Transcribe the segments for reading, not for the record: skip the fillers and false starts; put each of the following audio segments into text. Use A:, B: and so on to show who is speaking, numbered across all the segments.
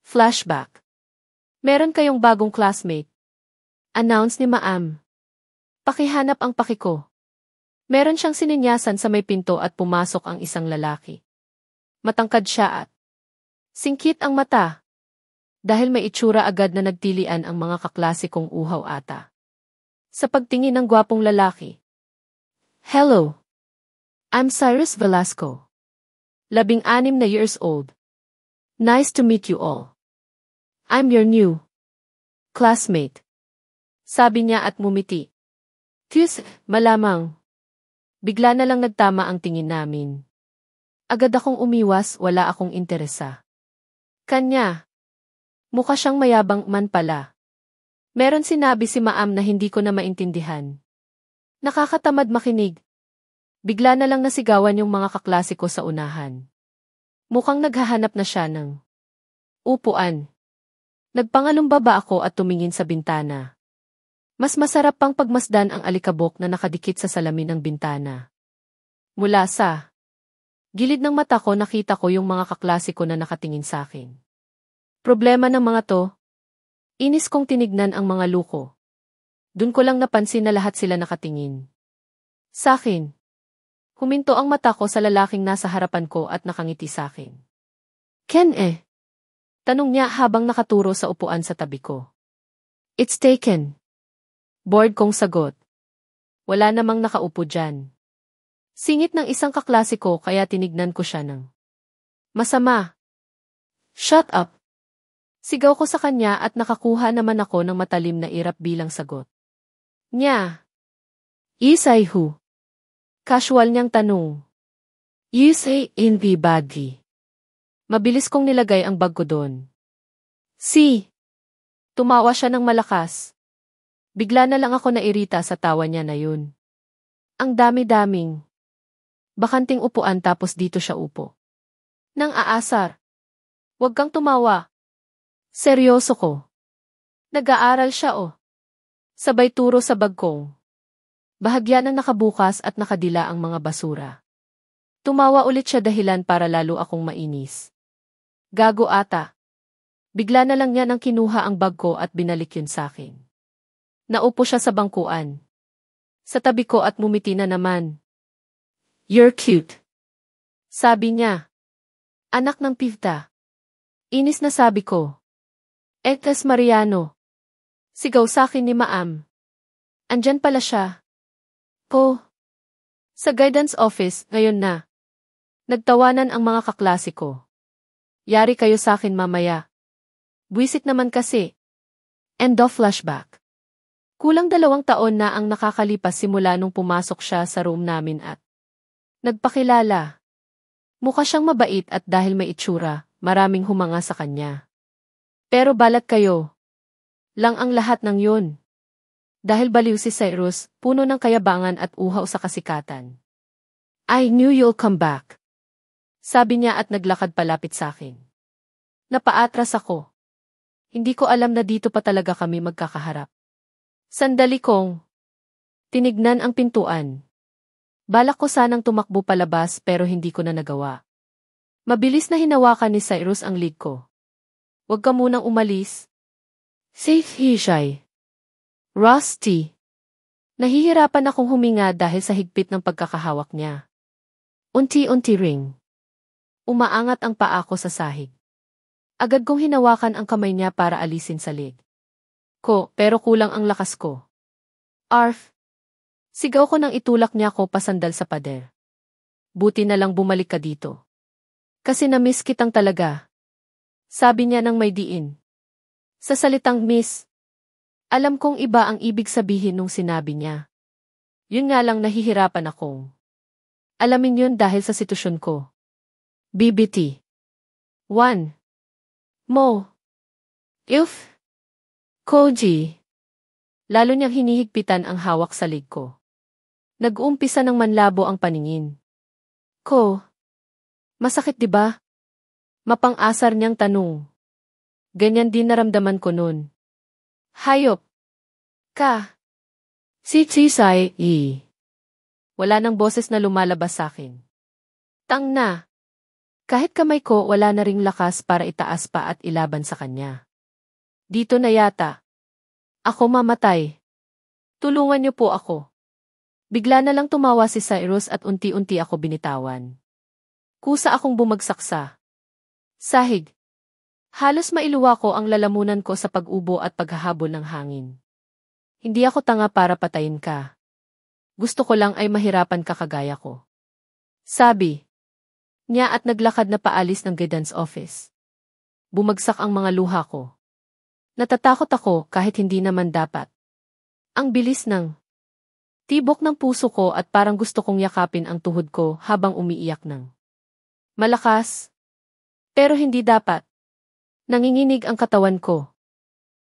A: Flashback. Meron kayong bagong classmate. Announce ni Maam. Pakihanap ang paki ko. Meron siyang sininyasan sa may pinto at pumasok ang isang lalaki. Matangkad siya at singkit ang mata. Dahil may itsura agad na nagtilian ang mga kaklasikong uhaw ata. Sa pagtingin ng gwapong lalaki. Hello. I'm Cyrus Velasco. 16 na years old. Nice to meet you all. I'm your new classmate. Sabi niya at mumiti. Tis, malamang. Bigla na lang nagtama ang tingin namin. Agad akong umiwas, wala akong interesa. Kanya. Mukha siyang mayabang man pala. Meron sinabi si Maam na hindi ko na maintindihan. Nakakatamad makinig. Bigla na lang nasigawan yung mga kaklase ko sa unahan. Mukhang naghahanap na siya ng upuan. Nagpangalumbaba ako at tumingin sa bintana. Mas masarap pang pagmasdan ang alikabok na nakadikit sa salamin ng bintana. Mula sa gilid ng mata ko nakita ko yung mga kaklase ko na nakatingin sa akin. Problema ng mga to? Inis kong tinignan ang mga luko. Dun ko lang napansin na lahat sila nakatingin sa akin. Huminto ang mata ko sa lalaking nasa harapan ko at nakangiti sa akin. Ken eh? Tanong niya habang nakaturo sa upuan sa tabi ko. It's taken. Bored kong sagot. Wala namang nakaupo dyan. Singit ng isang kaklase ko kaya tinignan ko siya ng masama. Shut up. Sigaw ko sa kanya at nakakuha naman ako ng matalim na irap bilang sagot. Nya. Isay who? Casual niyang tanong. You say in the baggy. Mabilis kong nilagay ang bag ko doon. Si. Tumawa siya ng malakas. Bigla na lang ako nairita sa tawa niya na yun. Ang dami-daming bakanting upuan tapos dito siya upo. Nang aasar. Huwag kang tumawa. Seryoso ko. Nag-aaral siya oh. Sabay turo sa bag kong. Bahagya ng nakabukas at nakadila ang mga basura. Tumawa ulit siya dahilan para lalo akong mainis. Gago ata. Bigla na lang niya nang kinuha ang bag ko at binalik yun sa akin. Naupo siya sa bangkuan. Sa tabi ko at mumiti na naman. You're cute. Sabi niya. Anak ng pivta. Inis na sabi ko. Etes Mariano. Sigaw sa akin ni Maam. Andyan pala siya. Po. Sa guidance office, ngayon na. Nagtawanan ang mga kaklase ko. Yari kayo sa akin mamaya. Buisit naman kasi. End of flashback. Kulang 2 taon na ang nakakalipas simula nung pumasok siya sa room namin at nagpakilala. Mukha siyang mabait at dahil may itsura, maraming humanga sa kanya. Pero balat kayo. Lang ang lahat ng yun. Dahil baliw si Cyrus, puno ng kayabangan at uhaw sa kasikatan. I knew you'll come back. Sabi niya at naglakad palapit sa akin. Napaatras ako. Hindi ko alam na dito pa talaga kami magkakaharap. Sandali kong tinignan ang pintuan. Balak ko sanang tumakbo palabas pero hindi ko na nagawa. Mabilis na hinawakan ni Cyrus ang lig ko. Huwag ka munang umalis. Safe Hishai. Rusty. Nahihirapan akong huminga dahil sa higpit ng pagkakahawak niya. Unti-unti ring. Umaangat ang paa ko sa sahig. Agad kong hinawakan ang kamay niya para alisin sa lig ko, pero kulang ang lakas ko. Arf! Sigaw ko nang itulak niya ko pasandal sa pader. Buti na lang bumalik ka dito. Kasi na-miss kitang talaga. Sabi niya nang may diin. Sa salitang miss, alam kong iba ang ibig sabihin nung sinabi niya. Yun nga lang nahihirapan akong alamin yun dahil sa sitwasyon ko. BBT 1. Mo. If. Koji. Lalo niyang hinihigpitan ang hawak sa lig ko. Nag-uumpisa ng manlabo ang paningin ko. Masakit di ba? Mapang-asar niyang tanong. Ganyan din naramdaman ko nun. Hayop. Ka. Si Chisay. Wala nang boses na lumalabas sa akin. Tang na. Kahit kamay ko wala na ring lakas para itaas pa at ilaban sa kanya. Dito na yata. Ako mamatay. Tulungan niyo po ako. Bigla na lang tumawa si Cyrus at unti-unti ako binitawan. Kusa akong bumagsak sa sahig. Halos mailuwa ko ang lalamunan ko sa pag-ubo at paghahabol ng hangin. Hindi ako tanga para patayin ka. Gusto ko lang ay mahirapan ka kagaya ko. Sabi niya at naglakad na paalis ng guidance office. Bumagsak ang mga luha ko. Natatakot ako kahit hindi naman dapat. Ang bilis ng tibok ng puso ko at parang gusto kong yakapin ang tuhod ko habang umiiyak ng malakas. Pero hindi dapat. Nanginginig ang katawan ko.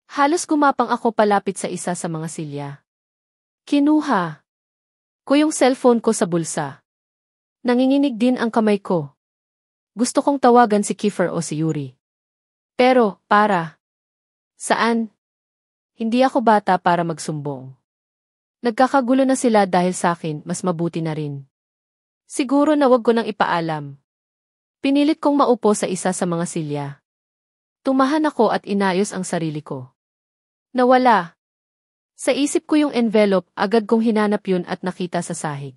A: Halos gumapang ako palapit sa isa sa mga silya. Kinuha ko yung cellphone ko sa bulsa. Nanginginig din ang kamay ko. Gusto kong tawagan si Kiefer o si Yuri. Pero, saan? Hindi ako bata para magsumbong. Nagkakagulo na sila dahil sa akin, mas mabuti na rin. Siguro na wag ko nang ipaalam. Pinilit kong maupo sa isa sa mga silya. Tumahan ako at inayos ang sarili ko. Nawala. Sa isip ko yung envelope, agad kong hinanap yun at nakita sa sahig.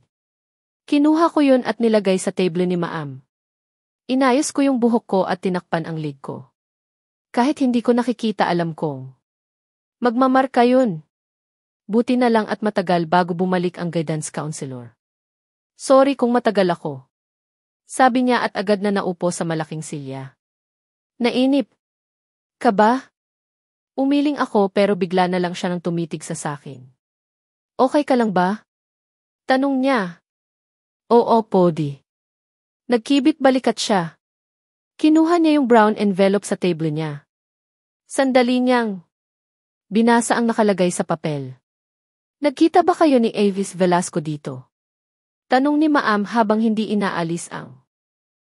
A: Kinuha ko yun at nilagay sa table ni Maam. Inayos ko yung buhok ko at tinakpan ang lig ko. Kahit hindi ko nakikita alam kong magmamarka yun. Buti na lang at matagal bago bumalik ang guidance counselor. Sorry kung matagal ako. Sabi niya at agad na naupo sa malaking silya. Nainip ka ba? Umiling ako pero bigla na lang siya nang tumitig sa sakin. Okay ka lang ba? Tanong niya. Oo, Podi. Nagkibit balikat siya. Kinuha niya yung brown envelope sa table niya. Sandali niyang binasa ang nakalagay sa papel. Nagkita ba kayo ni Avis Velasco dito? Tanong ni Maam habang hindi inaalis ang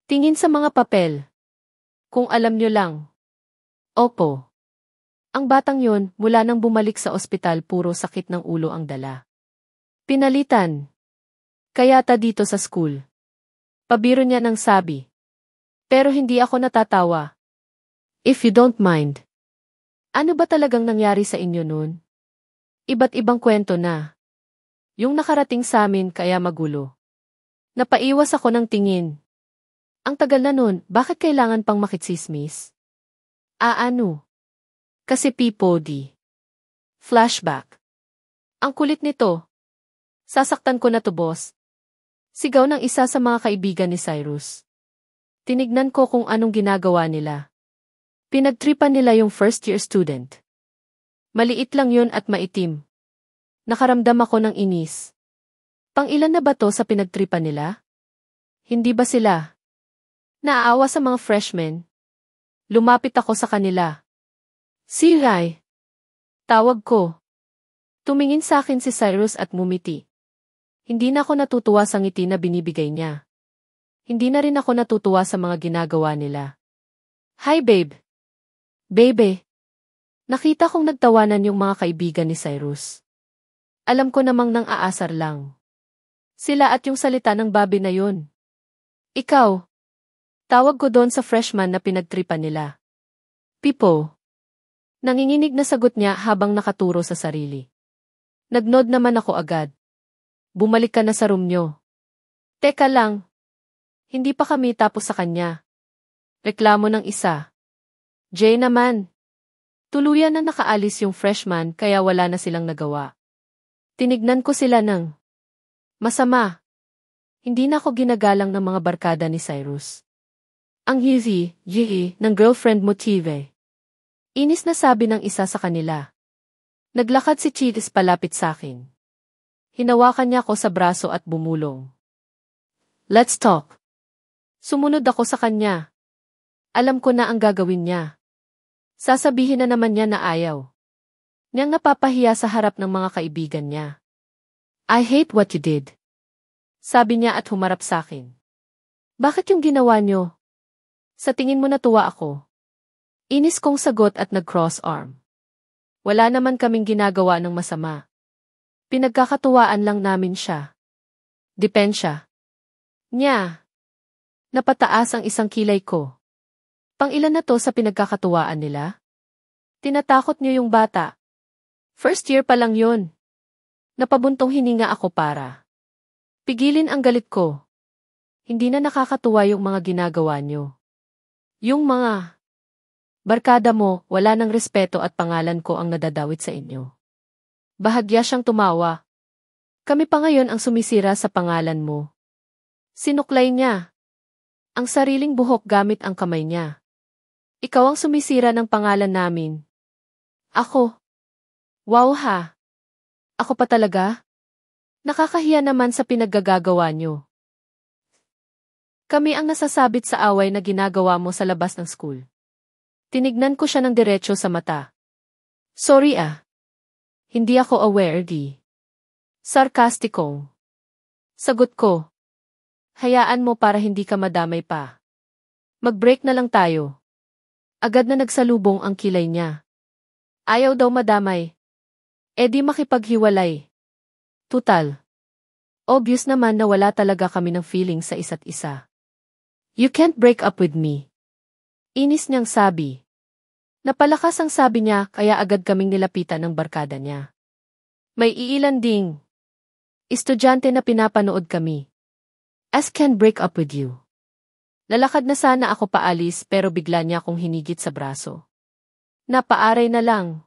A: tingin sa mga papel. Kung alam niyo lang. Opo. Ang batang yon mula nang bumalik sa ospital puro sakit ng ulo ang dala. Pinalitan. Kayata dito sa school. Pabiro niya nang sabi. Pero hindi ako natatawa. If you don't mind. Ano ba talagang nangyari sa inyo nun? Iba't ibang kwento na. Yung nakarating sa amin kaya magulo. Napaiwas ako ng tingin. Ang tagal na nun, bakit kailangan pang makitsismis? Ano? Kasi P-Podi. Flashback. Ang kulit nito. Sasaktan ko na to, boss. Sigaw ng isa sa mga kaibigan ni Cyrus. Tinignan ko kung anong ginagawa nila. Pinagtripan nila yung first-year student. Maliit lang yun at maitim. Nakaramdam ako ng inis. Pang-ilan na ba to sa pinagtripan nila? Hindi ba sila naaawa sa mga freshmen? Lumapit ako sa kanila. Si Rai. Tawag ko. Tumingin sa akin si Cyrus at ngumiti. Hindi na ako natutuwa sa ngiti na binibigay niya. Hindi na rin ako natutuwa sa mga ginagawa nila. Hi babe. Babe. Nakita kong nagtawanan yung mga kaibigan ni Cyrus. Alam ko namang nang aasar lang. Sila at yung salita ng babe na yun. Ikaw. Tawag ko doon sa freshman na pinagtripan nila. Pipo. Nanginginig na sagot niya habang nakaturo sa sarili. Nagnod naman ako agad. Bumalik ka na sa room nyo. Teka lang. Hindi pa kami tapos sa kanya. Reklamo ng isa. Jay naman. Tuluyan na nakaalis yung freshman kaya wala na silang nagawa. Tinignan ko sila ng masama. Hindi na ako ginagalang ng mga barkada ni Cyrus. Ang hizi, ng girlfriend mo Tive. Inis na sabi ng isa sa kanila. Naglakad si Chitis palapit sa akin. Hinawakan niya ako sa braso at bumulong. Let's talk. Sumunod ako sa kanya. Alam ko na ang gagawin niya. Sasabihin na naman niya na ayaw. Niyang napapahiya sa harap ng mga kaibigan niya. I hate what you did. Sabi niya at humarap sa akin. Bakit yung ginawa niyo? Sa tingin mo natuwa ako. Inis kong sagot at nag-cross arm. Wala naman kaming ginagawa ng masama. Pinagkakatuwaan lang namin siya. Depensya niya. Napataas ang isang kilay ko. Pang-ilan na to sa pinagkakatuwaan nila? Tinatakot niyo yung bata. First year pa lang yun. Napabuntong hininga ako para pigilin ang galit ko. Hindi na nakakatuwa yung mga ginagawa niyo. Yung mga barkada mo, wala ng respeto at pangalan ko ang nadadawit sa inyo. Bahagya siyang tumawa. Kami pa ngayon ang sumisira sa pangalan mo. Sinuklay niya ang sariling buhok gamit ang kamay niya. Ikaw ang sumisira ng pangalan namin. Ako. Wow ha. Ako pa talaga? Nakakahiya naman sa pinaggagawa niyo. Kami ang nasasabit sa away na ginagawa mo sa labas ng school. Tinignan ko siya ng diretso sa mata. Sorry ah. Hindi ako aware di. Sarkastiko. Sagot ko. Hayaan mo para hindi ka madamay pa. Mag-break na lang tayo. Agad na nagsalubong ang kilay niya. Ayaw daw madamay. E di makipaghiwalay. Tutal. Obvious naman na wala talaga kami ng feeling sa isa't isa. You can't break up with me. Inis niyang sabi. Napalakas ang sabi niya kaya agad kaming nilapitan ng barkada niya. May iilan ding estudyante na pinapanood kami. As can break up with you. Lalakad na sana ako paalis pero bigla niya akong hinigit sa braso. Napaaray na lang.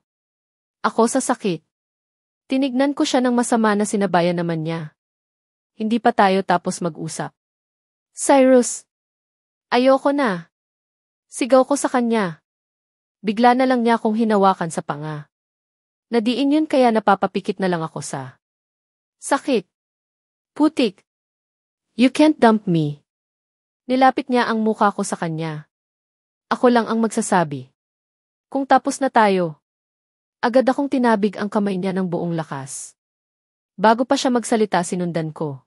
A: Ako sa sakit. Tinignan ko siya ng masama na sinabayan naman niya. Hindi pa tayo tapos mag-usap. Cyrus. Ayoko na. Sigaw ko sa kanya. Bigla na lang niya akong hinawakan sa panga. Nadiin yun kaya napapapikit na lang ako sa sakit. Putik. You can't dump me. Nilapit niya ang mukha ko sa kanya. Ako lang ang magsasabi. Kung tapos na tayo. Agad akong tinabig ang kamay niya ng buong lakas. Bago pa siya magsalita sinundan ko.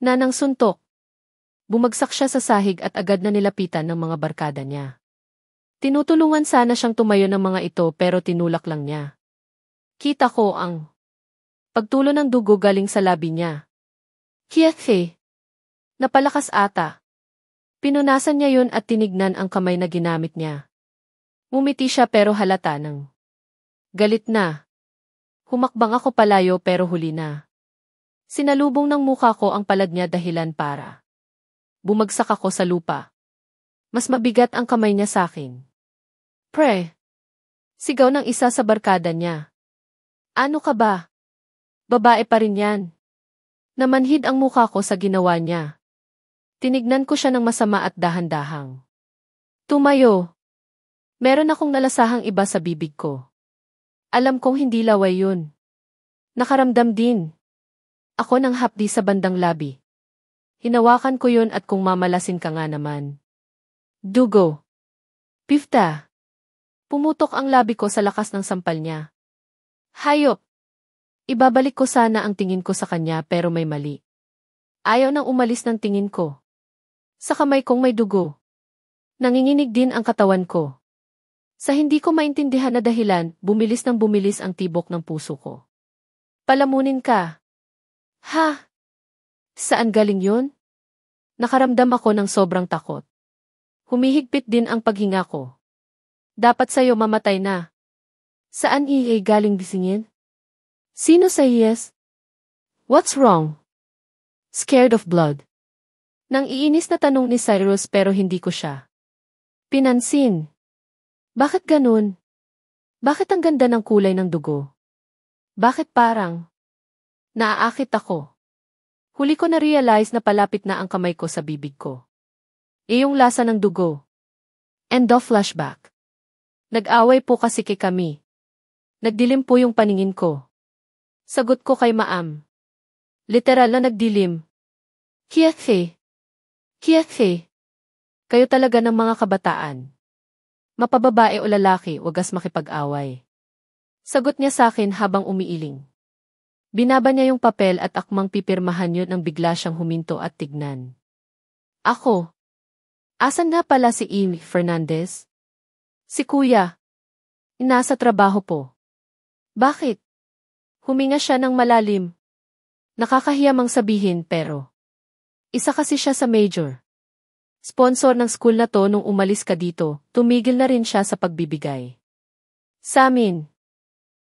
A: Nanang suntok. Bumagsak siya sa sahig at agad na nilapitan ng mga barkada niya. Tinutulungan sana siyang tumayo ng mga ito pero tinulak lang niya. Kita ko ang pagtulo ng dugo galing sa labi niya. Kiyahe. Napalakas ata. Pinunasan niya yun at tinignan ang kamay na ginamit niya. Ngumiti siya pero halata ng galit na. Humakbang ako palayo pero huli na. Sinalubong ng mukha ko ang palad niya dahilan para bumagsak ako sa lupa. Mas mabigat ang kamay niya sa akin. Pre! Sigaw ng isa sa barkada niya. Ano ka ba? Babae pa rin yan. Namanhid ang mukha ko sa ginawa niya. Tinignan ko siya ng masama at dahan-dahang tumayo. Meron akong nalasahang iba sa bibig ko. Alam kong hindi laway yun. Nakaramdam din. Ako ng hapdi sa bandang labi. Hinawakan ko yun at kung mamalasin ka nga naman. Dugo. Pifta. Pumutok ang labi ko sa lakas ng sampal niya. Hayop. Ibabalik ko sana ang tingin ko sa kanya pero may mali. Ayaw nang umalis ng tingin ko. Sa kamay kong may dugo. Nanginginig din ang katawan ko. Sa hindi ko maintindihan na dahilan, bumilis ng bumilis ang tibok ng puso ko. Palamunin ka. Ha? Saan galing yun? Nakaramdam ako ng sobrang takot. Humihigpit din ang paghinga ko. Dapat sa'yo mamatay na. Saan iay galing gisingin? Sino sa yes? What's wrong? Scared of blood. Nang iinis na tanong ni Cyrus pero hindi ko siya pinansin. Bakit ganun? Bakit ang ganda ng kulay ng dugo? Bakit parang naaakit ako? Huli ko na-realize na palapit na ang kamay ko sa bibig ko. Iyong lasa ng dugo. End of flashback. Nag-away po kasi kami. Nagdilim po yung paningin ko. Sagot ko kay Maam. Literal na nagdilim. Kiyahe. Kiyahe. Kayo talaga ng mga kabataan. Mapababae o lalaki, wagas makipag-away. Sagot niya sa akin habang umiiling. Binaba niya yung papel at akmang pipirmahan yun nang bigla siyang huminto at tignan. Ako. Asan nga pala si Amy Fernandez? Si Kuya. Nasa trabaho po. Bakit? Huminga siya ng malalim. Nakakahiyamang sabihin pero isa kasi siya sa major. Sponsor ng school na to nung umalis ka dito, tumigil na rin siya sa pagbibigay. Sa amin.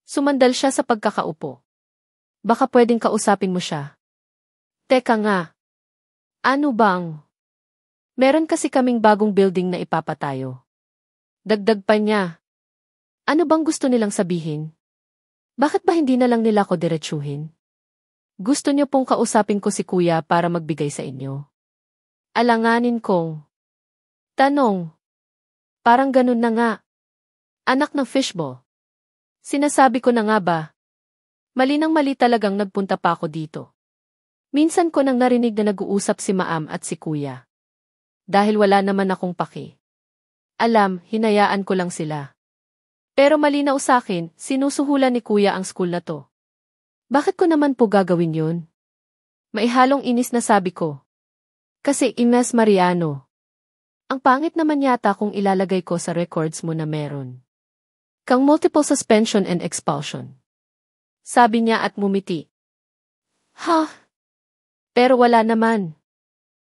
A: Sumandal siya sa pagkakaupo. Baka pwedeng kausapin mo siya. Teka nga. Ano bang? Meron kasi kaming bagong building na ipapatayo. Dagdag pa niya. Ano bang gusto nilang sabihin? Bakit ba hindi na lang nila ko diretsuhin? Gusto niyo pong kausapin ko si kuya para magbigay sa inyo. Alanganin kong. Tanong. Parang ganun na nga. Anak ng fishball. Sinasabi ko na nga ba? Mali nang mali talagang nagpunta pa ako dito. Minsan ko nang narinig na nag-uusap si Maam at si kuya. Dahil wala naman akong paki. Alam, hinayaan ko lang sila. Pero malinaw sa akin, sinusuhulan ni kuya ang school na to. Bakit ko naman po gagawin yun? Maihalong inis na sabi ko. Kasi Ines Mariano. Ang pangit naman yata kung ilalagay ko sa records mo na meron kang multiple suspension and expulsion. Sabi niya at mumiti. Ha? Pero wala naman.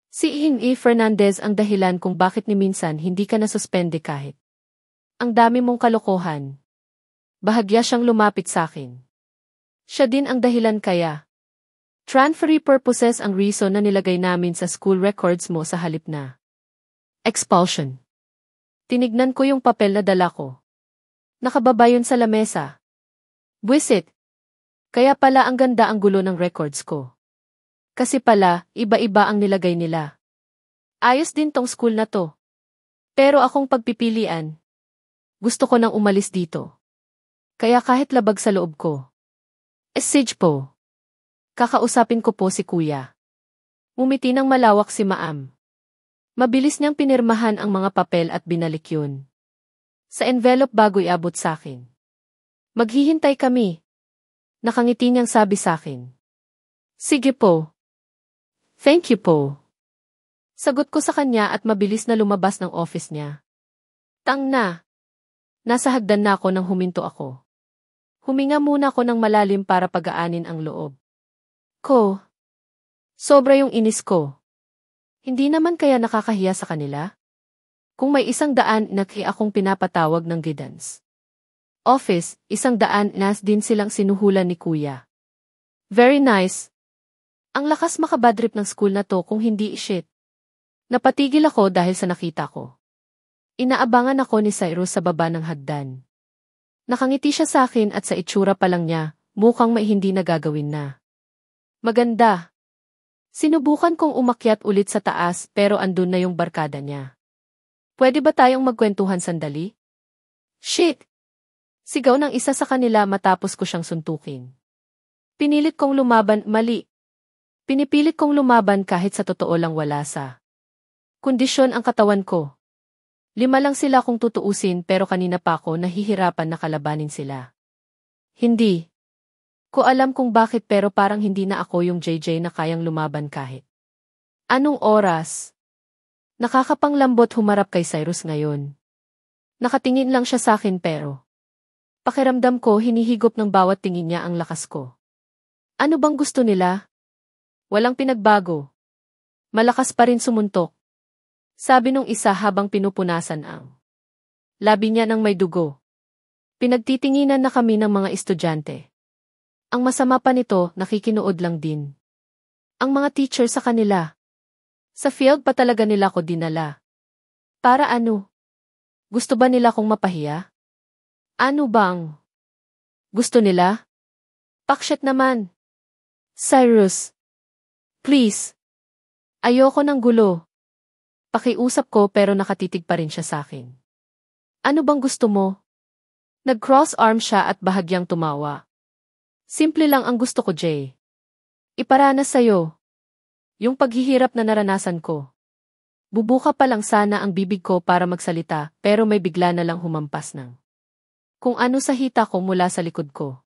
A: Si Iing Fernandez ang dahilan kung bakit ni minsan hindi ka nasuspende kahit. Ang dami mong kalokohan. Bahagya siyang lumapit sa akin. Siya din ang dahilan kaya. Transferee purposes ang reason na nilagay namin sa school records mo sa halip na expulsion. Tinignan ko yung papel na dala ko. Nakababa yun sa lamesa. Buwisit. Kaya pala ang ganda ang gulo ng records ko. Kasi pala, iba-iba ang nilagay nila. Ayos din tong school na to. Pero akong pagpipilian. Gusto ko nang umalis dito. Kaya kahit labag sa loob ko. Message po. Kakausapin ko po si kuya. Umiti ng malawak si Maam. Mabilis niyang pinirmahan ang mga papel at binalik yun sa envelope bago iabot sa akin. Maghihintay kami. Nakangiti niyang sabi sa akin. Sige po. Thank you po. Sagot ko sa kanya at mabilis na lumabas ng office niya. Tang na. Nasa hagdan na ako nang huminto ako. Huminga muna ako ng malalim para pagaanin ang loob ko. Sobra yung inis ko. Hindi naman kaya nakakahiya sa kanila? Kung may 100 na kaya akong pinapatawag ng guidance office, 100 nas din silang sinuhulan ni kuya. Very nice. Ang lakas makabadrip ng school na to kung hindi shit. Napatigil ako dahil sa nakita ko. Inaabangan ako ni Cyrus sa baba ng hagdan. Nakangiti siya sa akin at sa itsura pa lang niya, mukhang may hindi na gagawin na. Maganda. Sinubukan kong umakyat ulit sa taas pero andun na yung barkada niya. Pwede ba tayong magkwentuhan sandali? Shit! Sigaw ng isa sa kanila matapos ko siyang suntukin. Pinilit kong lumaban, mali. Pinipilit kong lumaban kahit sa totoo lang wala sa kondisyon ang katawan ko. 5 lang sila kung tutuusin pero kanina pa ako nahihirapan na kalabanin sila. Hindi ko alam kung bakit pero parang hindi na ako yung JJ na kayang lumaban kahit anong oras. Nakakapanglambot humarap kay Cyrus ngayon. Nakatingin lang siya sa akin pero pakiramdam ko hinihigop ng bawat tingin niya ang lakas ko. Ano bang gusto nila? Walang pinagbago. Malakas pa rin sumuntok. Sabi nung isa habang pinupunasan ang labi niya ng may dugo. Pinagtitinginan na kami ng mga estudyante. Ang masama pa nito, nakikinood lang din ang mga teacher sa kanila. Sa field pa talaga nila ko dinala. Para ano? Gusto ba nila kong mapahiya? Ano bang gusto nila? Paksyat naman. Cyrus. Please. Ayoko ng gulo. Pakiusap ko pero nakatitig pa rin siya sa akin. Ano bang gusto mo? Nag-cross arm siya at bahagyang tumawa. Simple lang ang gusto ko, Jay. Iparanas sa'yo yung paghihirap na naranasan ko. Bubuka pa lang sana ang bibig ko para magsalita pero may bigla na lang humampas ng kung ano sa hita ko mula sa likod ko.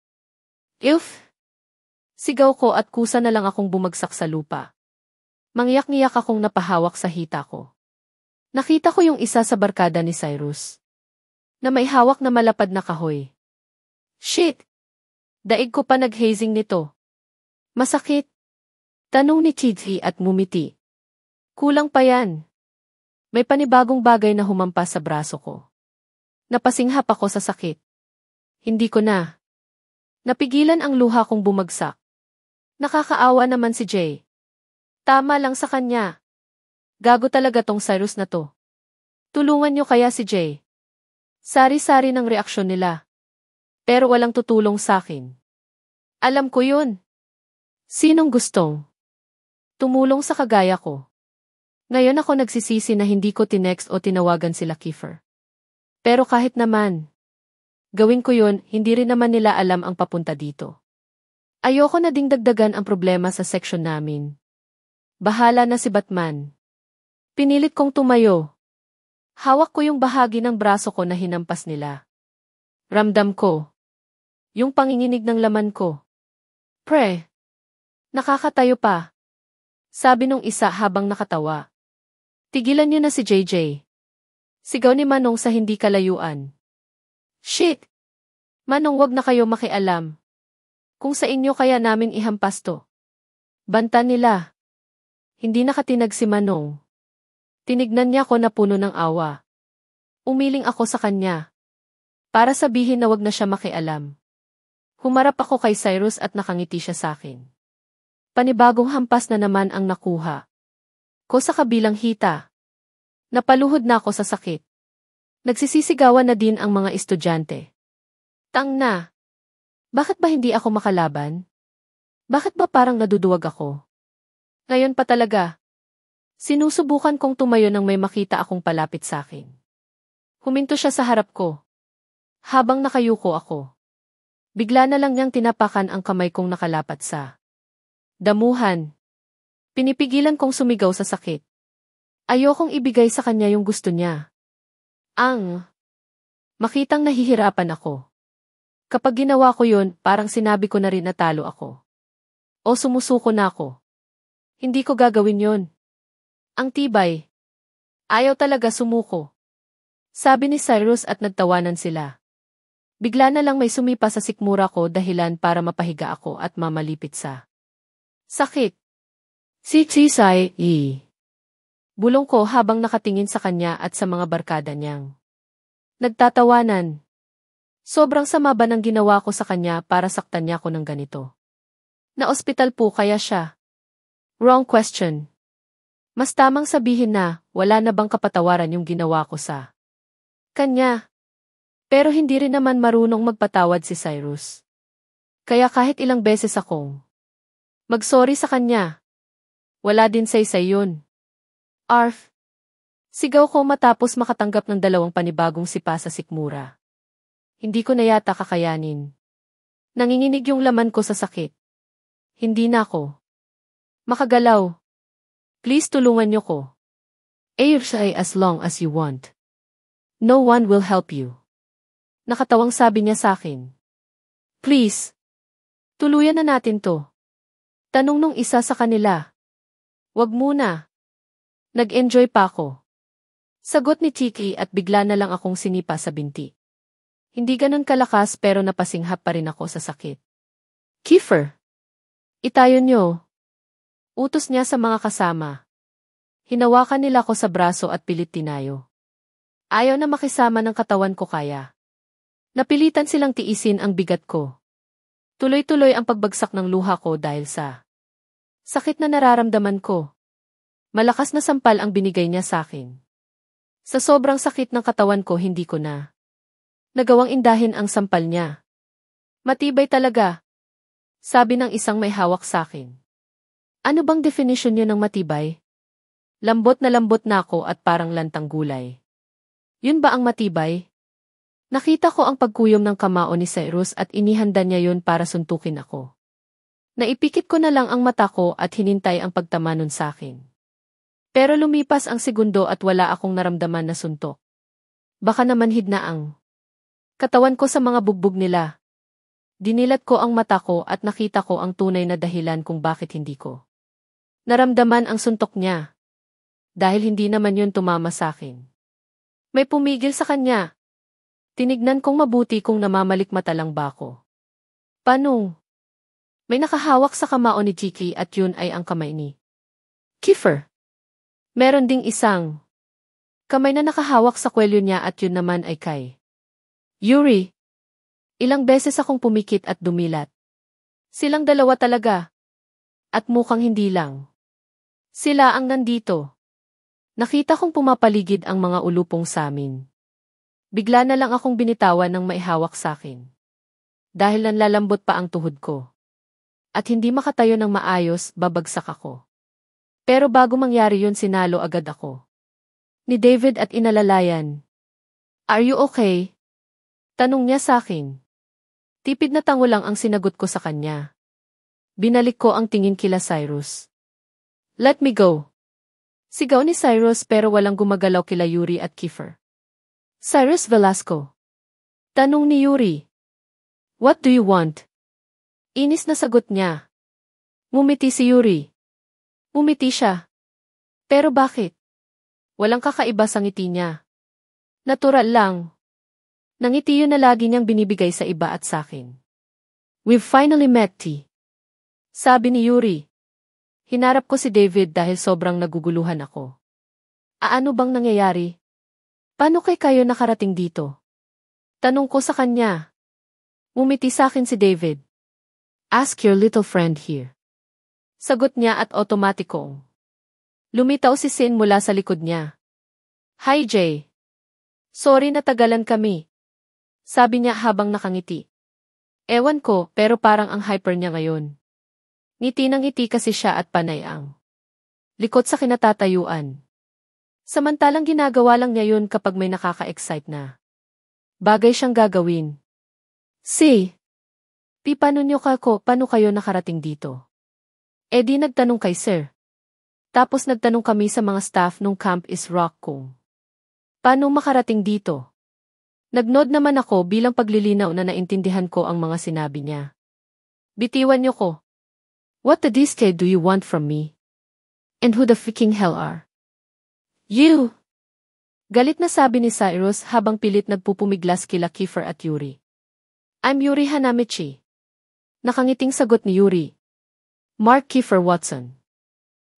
A: If! Sigaw ko at kusa na lang akong bumagsak sa lupa. Mangyak-ngiyak akong napahawak sa hita ko. Nakita ko yung isa sa barkada ni Cyrus na may hawak na malapad na kahoy. Shit! Daig ko pa nag-hazing nito. Masakit? Tanong ni Chidhi at mumiti. Kulang pa yan. May panibagong bagay na humampas sa braso ko. Napasinghap ako sa sakit. Hindi ko na. Napigilan ang luha kong bumagsak. Nakakaawa naman si Jay. Tama lang sa kanya. Gago talaga tong Cyrus na to. Tulungan niyo kaya si Jay. Sari-sari ng reaksyon nila. Pero walang tutulong sa akin. Alam ko yun. Sinong gustong tumulong sa kagaya ko? Ngayon ako nagsisisi na hindi ko tinext o tinawagan sila Kiefer. Pero kahit naman, gawin ko yun, hindi rin naman nila alam ang papunta dito. Ayoko na ding dagdagan ang problema sa section namin. Bahala na si Batman. Pinilit kong tumayo. Hawak ko yung bahagi ng braso ko na hinampas nila. Ramdam ko yung panginginig ng laman ko. Pre, nakakatayo pa. Sabi nung isa habang nakatawa. Tigilan niyo na si JJ. Sigaw ni Manong sa hindi kalayuan. Shit! Manong, wag na kayo makialam. Kung sa inyo kaya namin ihampas to. Banta nila. Hindi nakatinag si Manong. Tinignan niya ako na puno ng awa. Umiling ako sa kanya. Para sabihin na wag na siya makialam. Humarap ako kay Cyrus at nakangiti siya sa akin. Panibagong hampas na naman ang nakuha ko sa kabilang hita. Napaluhod na ako sa sakit. Nagsisisigawan na din ang mga estudyante. Tang na! Bakit ba hindi ako makalaban? Bakit ba parang naduduwag ako? Ngayon pa talaga. Sinusubukan kong tumayo nang may makita akong palapit sa akin. Huminto siya sa harap ko. Habang nakayuko ako. Bigla na lang niyang tinapakan ang kamay kong nakalapat sa damuhan. Pinipigilan kong sumigaw sa sakit. Ayokong ibigay sa kanya yung gusto niya. Makitang nahihirapan ako. Kapag ginawa ko yun, parang sinabi ko na rin na talo ako. O sumusuko na ako. Hindi ko gagawin yun. Ang tibay. Ayaw talaga sumuko. Sabi ni Cyrus at nagtawanan sila. Bigla na lang may sumipa sa sikmura ko dahilan para mapahiga ako at mamalipit sa sakit. Sisay. Bulong ko habang nakatingin sa kanya at sa mga barkada niyang nagtatawanan. Sobrang sama ba ng ginawa ko sa kanya para saktan niya ako ng ganito? Na ospital po kaya siya? Wrong question. Mas tamang sabihin na wala na bang kapatawaran yung ginawa ko sa kanya. Pero hindi rin naman marunong magpatawad si Cyrus. Kaya kahit ilang beses akong mag-sorry sa kanya, wala din saysay yun. Arf! Sigaw ko matapos makatanggap ng 2 panibagong sipa sa sikmura. Hindi ko na yata kakayanin. Nanginginig yung laman ko sa sakit. Hindi na ako makagalaw. Please tulungan niyo ko. Say as long as you want. No one will help you. Nakatawang sabi niya sa akin. Please. Tuluyan na natin to. Tanong nung isa sa kanila. Wag muna. Nag-enjoy pa ako. Sagot ni Chiki at bigla na lang akong sinipa sa binti. Hindi ganun kalakas pero napasinghap pa rin ako sa sakit. Kiefer. Itayo niyo. Utos niya sa mga kasama. Hinawakan nila ko sa braso at pilit tinayo. Ayaw na makisama ng katawan ko kaya. Napilitan silang tiisin ang bigat ko. Tuloy-tuloy ang pagbagsak ng luha ko dahil sa sakit na nararamdaman ko. Malakas na sampal ang binigay niya sa akin. Sa sobrang sakit ng katawan ko hindi ko na nagawang indahin ang sampal niya. Matibay talaga. Sabi ng isang may hawak sa akin. Ano bang definition niyo ng matibay? Lambot na ako at parang lantang gulay. Yun ba ang matibay? Nakita ko ang pagkuyom ng kamao ni Cyrus at inihanda niya yun para suntukin ako. Naipikit ko na lang ang mata ko at hinintay ang pagtama nun sa akin. Pero lumipas ang segundo at wala akong naramdaman na suntok. Baka naman hidna ang katawan ko sa mga bugbog nila. Dinilat ko ang mata ko at nakita ko ang tunay na dahilan kung bakit hindi ko naramdaman ang suntok niya. Dahil hindi naman yun tumama sa akin. May pumigil sa kanya. Tinignan kong mabuti kung namamalikmata lang ba ako. Paano? May nakahawak sa kamao ni Chiki at yun ay ang kamay ni Kiefer. Meron ding isang Kamay na nakahawak sa kwelyo niya at yun naman ay kay Yuri. Ilang beses akong pumikit at dumilat. Silang dalawa talaga. At mukhang hindi lang. Sila ang nandito. Nakita kong pumapaligid ang mga ulupong samin. Bigla na lang akong binitawan ng maihawak sakin. Dahil nanlalambot pa ang tuhod ko. At hindi makatayo ng maayos, babagsak ako. Pero bago mangyari yun sinalo agad ako ni David at inalalayan. Are you okay? Tanong niya sa akin. Tipid na tango lang ang sinagot ko sa kanya. Binalik ko ang tingin kila Cyrus. Let me go. Sigaw ni Cyrus pero walang gumagalaw kila Yuri at Kiefer. Cyrus Velasco. Tanong ni Yuri. What do you want? Inis na sagot niya. Ngumiti si Yuri. Ngumiti siya. Pero bakit? Walang kakaiba sa ngiti niya. Natural lang. Nangiti yun na lagi niyang binibigay sa iba at sakin. We've finally met, T. Sabi ni Yuri. Hinarap ko si David dahil sobrang naguguluhan ako. Ano bang nangyayari? Paano kayo nakarating dito? Tanong ko sa kanya. Ngumiti sa akin si David. Ask your little friend here. Sagot niya at otomatikong. Lumitaw si Sin mula sa likod niya. Hi Jay. Sorry natagalan kami. Sabi niya habang nakangiti. Ewan ko pero parang ang hyper niya ngayon. Ngiti ng ngiti kasi siya at panay ang likod sa kinatatayuan. Samantalang ginagawa lang niya yun kapag may nakaka-excite na bagay siyang gagawin. Paano kayo nakarating dito? Di nagtanong kay sir. Tapos nagtanong kami sa mga staff nung Camp is Rock kung paano makarating dito. Nagnod naman ako bilang paglilinaw na naintindihan ko ang mga sinabi niya. Bitiwan niyo ko. What the diske do you want from me? And who the freaking hell are you? Galit na sabi ni Cyrus habang pilit nagpupumiglas kila Kiefer at Yuri. I'm Yuri Hanamichi. Nakangiting sagot ni Yuri. Mark Kiefer Watson.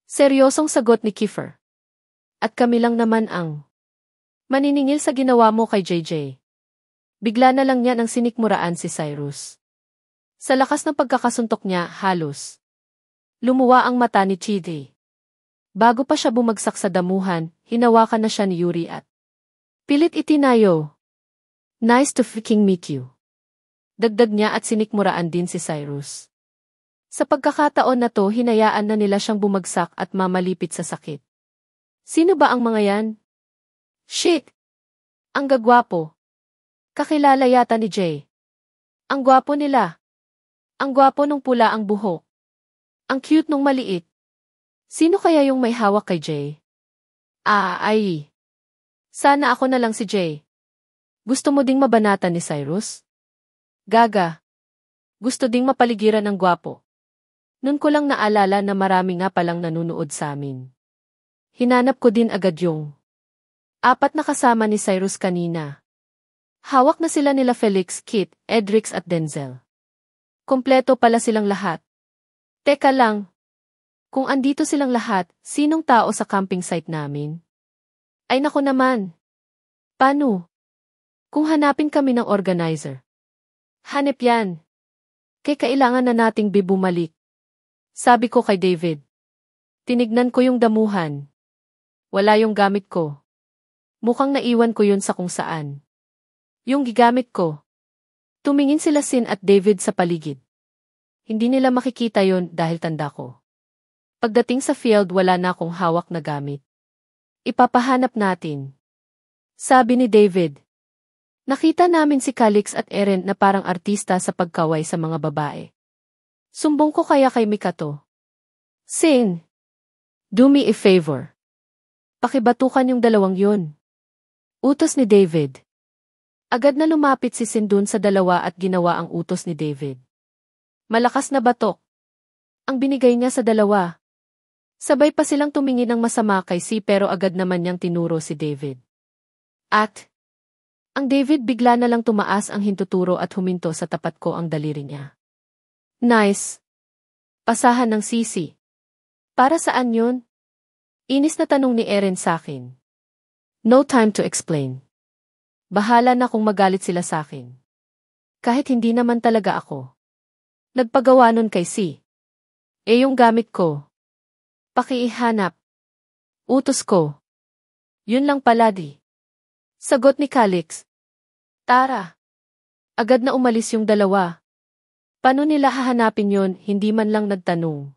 A: Seryosong sagot ni Kiefer. At kami lang naman ang maniningil sa ginawa mo kay JJ. Bigla na lang niya nang sinikmuraan si Cyrus. Sa lakas ng pagkakasuntok niya, halos lumuwa ang mata ni Chidi. Bago pa siya bumagsak sa damuhan, hinawakan na siya ni Yuri at pilit itinayo. Nice to freaking meet you. Dagdag niya at sinikmuraan din si Cyrus. Sa pagkakataon na to, hinayaan na nila siyang bumagsak at mamalipit sa sakit. Sino ba ang mga yan? Shit! Ang gagwapo. Kakilala yata ni Jay. Ang gwapo nila. Ang gwapo nung pula ang buhok. Ang cute nung maliit. Sino kaya yung may hawak kay Jay? Ay. Sana ako na lang si Jay. Gusto mo ding mabanatan ni Cyrus? Gaga. Gusto ding mapaligiran ng gwapo. Nun ko lang naalala na marami nga palang nanunood sa amin. Hinanap ko din agad yung 4 na kasama ni Cyrus kanina. Hawak na sila nila Felix, Kit, Edrix at Denzel. Kompleto pala silang lahat. Teka lang. Kung andito silang lahat, sinong tao sa camping site namin? Ay nako naman. Paano? Kung hanapin kami ng organizer. Hanep yan. Kailangan na nating bumalik. Sabi ko kay David. Tinignan ko yung damuhan. Wala yung gamit ko. Mukhang naiwan ko yun sa kung saan. Yung gigamit ko. Tumingin sila Sin at David sa paligid. Hindi nila makikita yon dahil tanda ko. Pagdating sa field wala na akong hawak na gamit. Ipapahanap natin. Sabi ni David. Nakita namin si Calix at Eren na parang artista sa pagkaway sa mga babae. Sumbong ko kaya kay Mikato. Sin. Do me a favor. Pakibatukan yung dalawang yun. Utos ni David. Agad na lumapit si Sin dun sa dalawa at ginawa ang utos ni David. Malakas na batok. Ang binigay niya sa dalawa. Sabay pa silang tumingin ng masama kay Si pero agad naman niyang tinuro si David. At ang David bigla na lang tumaas ang hintuturo at huminto sa tapat ko ang daliri niya. Nice. Pasahan ng sisi. Para saan yun? Inis na tanong ni Eren sa akin. No time to explain. Bahala na kung magalit sila sa akin. Kahit hindi naman talaga ako. Nagpagawa nun kay si. Yung gamit ko. Pakiihanap. Utos ko. Yun lang pala di. Sagot ni Calix. Tara. Agad na umalis yung dalawa. Paano nila hahanapin yon, hindi man lang nagtanong.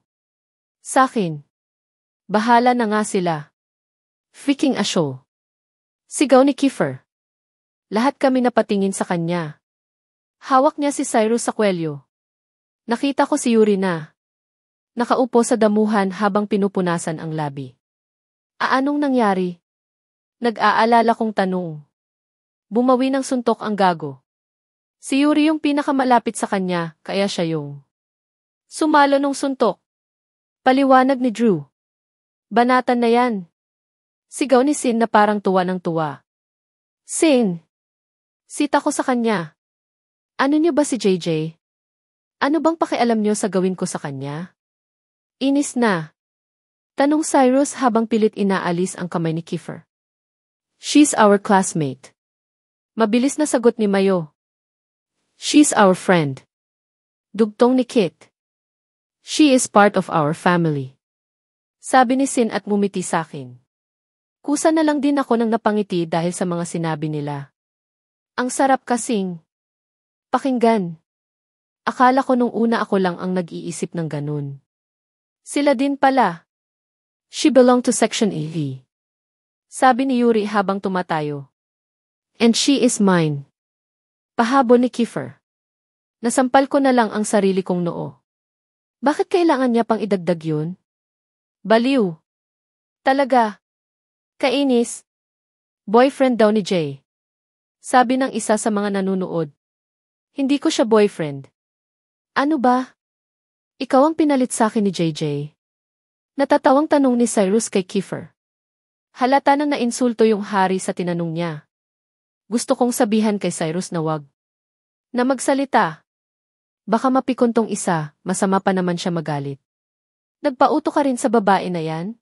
A: Sakin. Bahala na nga sila. Freaking a show. Sigaw ni Kiefer. Lahat kami napatingin sa kanya. Hawak niya si Cyrus sa kwelyo. Nakita ko si Yuri na. Nakaupo sa damuhan habang pinupunasan ang labi. Anong nangyari? Nag-aalala kong tanong. Bumawi ng suntok ang gago. Si Yuri yung pinakamalapit sa kanya, kaya siya yung sumalo nung suntok. Paliwanag ni Drew. Banatan na yan. Sigaw ni Sin na parang tuwa ng tuwa. Sin. Sita ko sa kanya. Ano niyo ba si JJ? Ano bang pakialam niyo sa gawin ko sa kanya? Inis na. Tanong Cyrus habang pilit inaalis ang kamay ni Kiefer. She's our classmate. Mabilis na sagot ni Mayo. She's our friend. Dugtong ni Kit. She is part of our family. Sabi ni Sin at mumiti sa akin. Kusa na lang din ako nang napangiti dahil sa mga sinabi nila. Ang sarap kasing pakinggan. Akala ko nung una ako lang ang nag-iisip ng ganun. Sila din pala. She belonged to Section A. Sabi ni Yuri habang tumatayo. And she is mine. Pahabol ni Kiefer. Nasampal ko na lang ang sarili kong noo. Bakit kailangan niya pang idagdag yun? Baliw. Talaga. Kainis. Boyfriend daw ni Jay. Sabi ng isa sa mga nanunood. Hindi ko siya boyfriend. Ano ba? Ikaw ang pinalit sa akin ni JJ. Natatawang tanong ni Cyrus kay Kiefer. Halata nang nainsulto yung hari sa tinanong niya. Gusto kong sabihan kay Cyrus na wag na magsalita. Baka mapikon tong isa, masama pa naman siya magalit. Nagpauto ka rin sa babae na yan?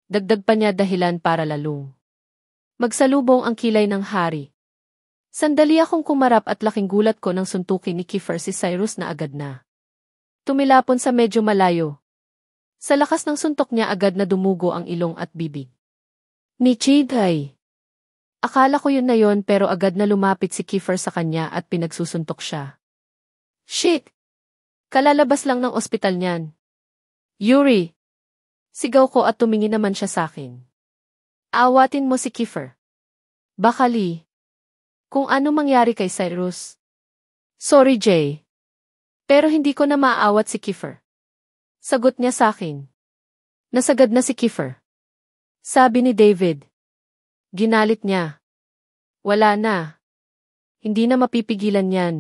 A: Dagdag pa niya dahilan para lalong magsalubong ang kilay ng hari. Sandali akong kumarap at laking gulat ko nang suntukin ni Kiefer si Cyrus na agad na tumilapon sa medyo malayo. Sa lakas ng suntok niya agad na dumugo ang ilong at bibig ni Chiday. Akala ko yun na yon pero agad na lumapit si Kiefer sa kanya at pinagsusuntok siya. Shit! Kalalabas lang ng ospital niyan. Yuri! Sigaw ko at tumingin naman siya sa akin. Awatin mo si Kiefer. Bakali. Kung ano mangyari kay Cyrus. Sorry Jay. Pero hindi ko na maaawat si Kiefer. Sagot niya sa akin. Nasagad na si Kiefer. Sabi ni David. Ginalit niya. Wala na. Hindi na mapipigilan yan.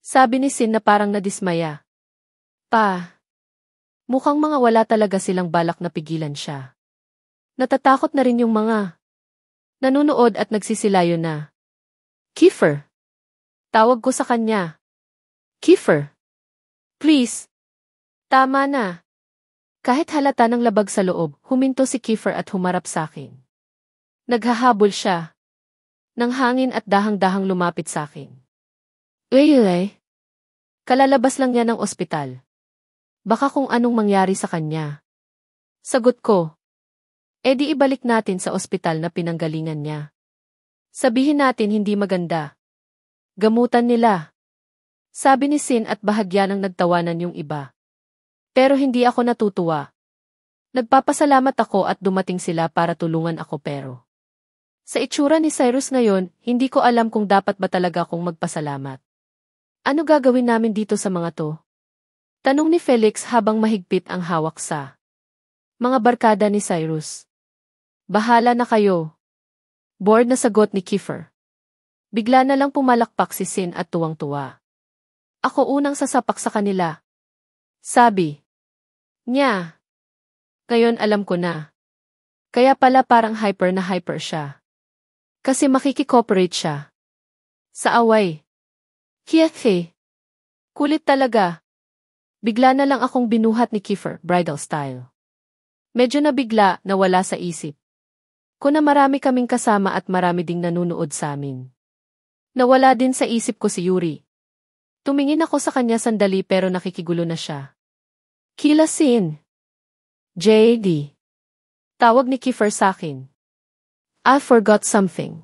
A: Sabi ni Sin na parang nadismaya. Pa. Mukhang mga wala talaga silang balak na pigilan siya. Natatakot na rin yung mga nanunood at nagsisilayo na. Kiefer. Tawag ko sa kanya. Kiefer. Please. Tama na. Kahit halata ng labag sa loob, huminto si Kiefer at humarap sa akin. Naghahabol siya ng hangin at dahang-dahang lumapit sa akin. Uy, kalalabas lang niya ng ospital. Baka kung anong mangyari sa kanya. Sagot ko. Di ibalik natin sa ospital na pinanggalingan niya. Sabihin natin hindi maganda. Gamutan nila. Sabi ni Sin at bahagya ng nagtawanan yung iba. Pero hindi ako natutuwa. Nagpapasalamat ako at dumating sila para tulungan ako pero sa itsura ni Cyrus ngayon, hindi ko alam kung dapat ba talaga akong magpasalamat. Ano gagawin namin dito sa mga to? Tanong ni Felix habang mahigpit ang hawak sa mga barkada ni Cyrus. Bahala na kayo. Bored na sagot ni Kiefer. Bigla na lang pumalakpak si Sin at tuwang-tuwa. Ako unang sasapak sa kanila. Sabi niya. Ngayon alam ko na. Kaya pala parang hyper na hyper siya. Kasi makikikooperate siya sa away. Kiyake. Kulit talaga. Bigla na lang akong binuhat ni Kiefer, bridal style. Medyo nabigla, nawala sa isip. ko na marami kaming kasama at marami ding nanunood sa amin. Nawala din sa isip ko si Yuri. Tumingin ako sa kanya sandali pero nakikigulo na siya. Kilasin. JD. Tawag ni Kiefer sa akin. I forgot something.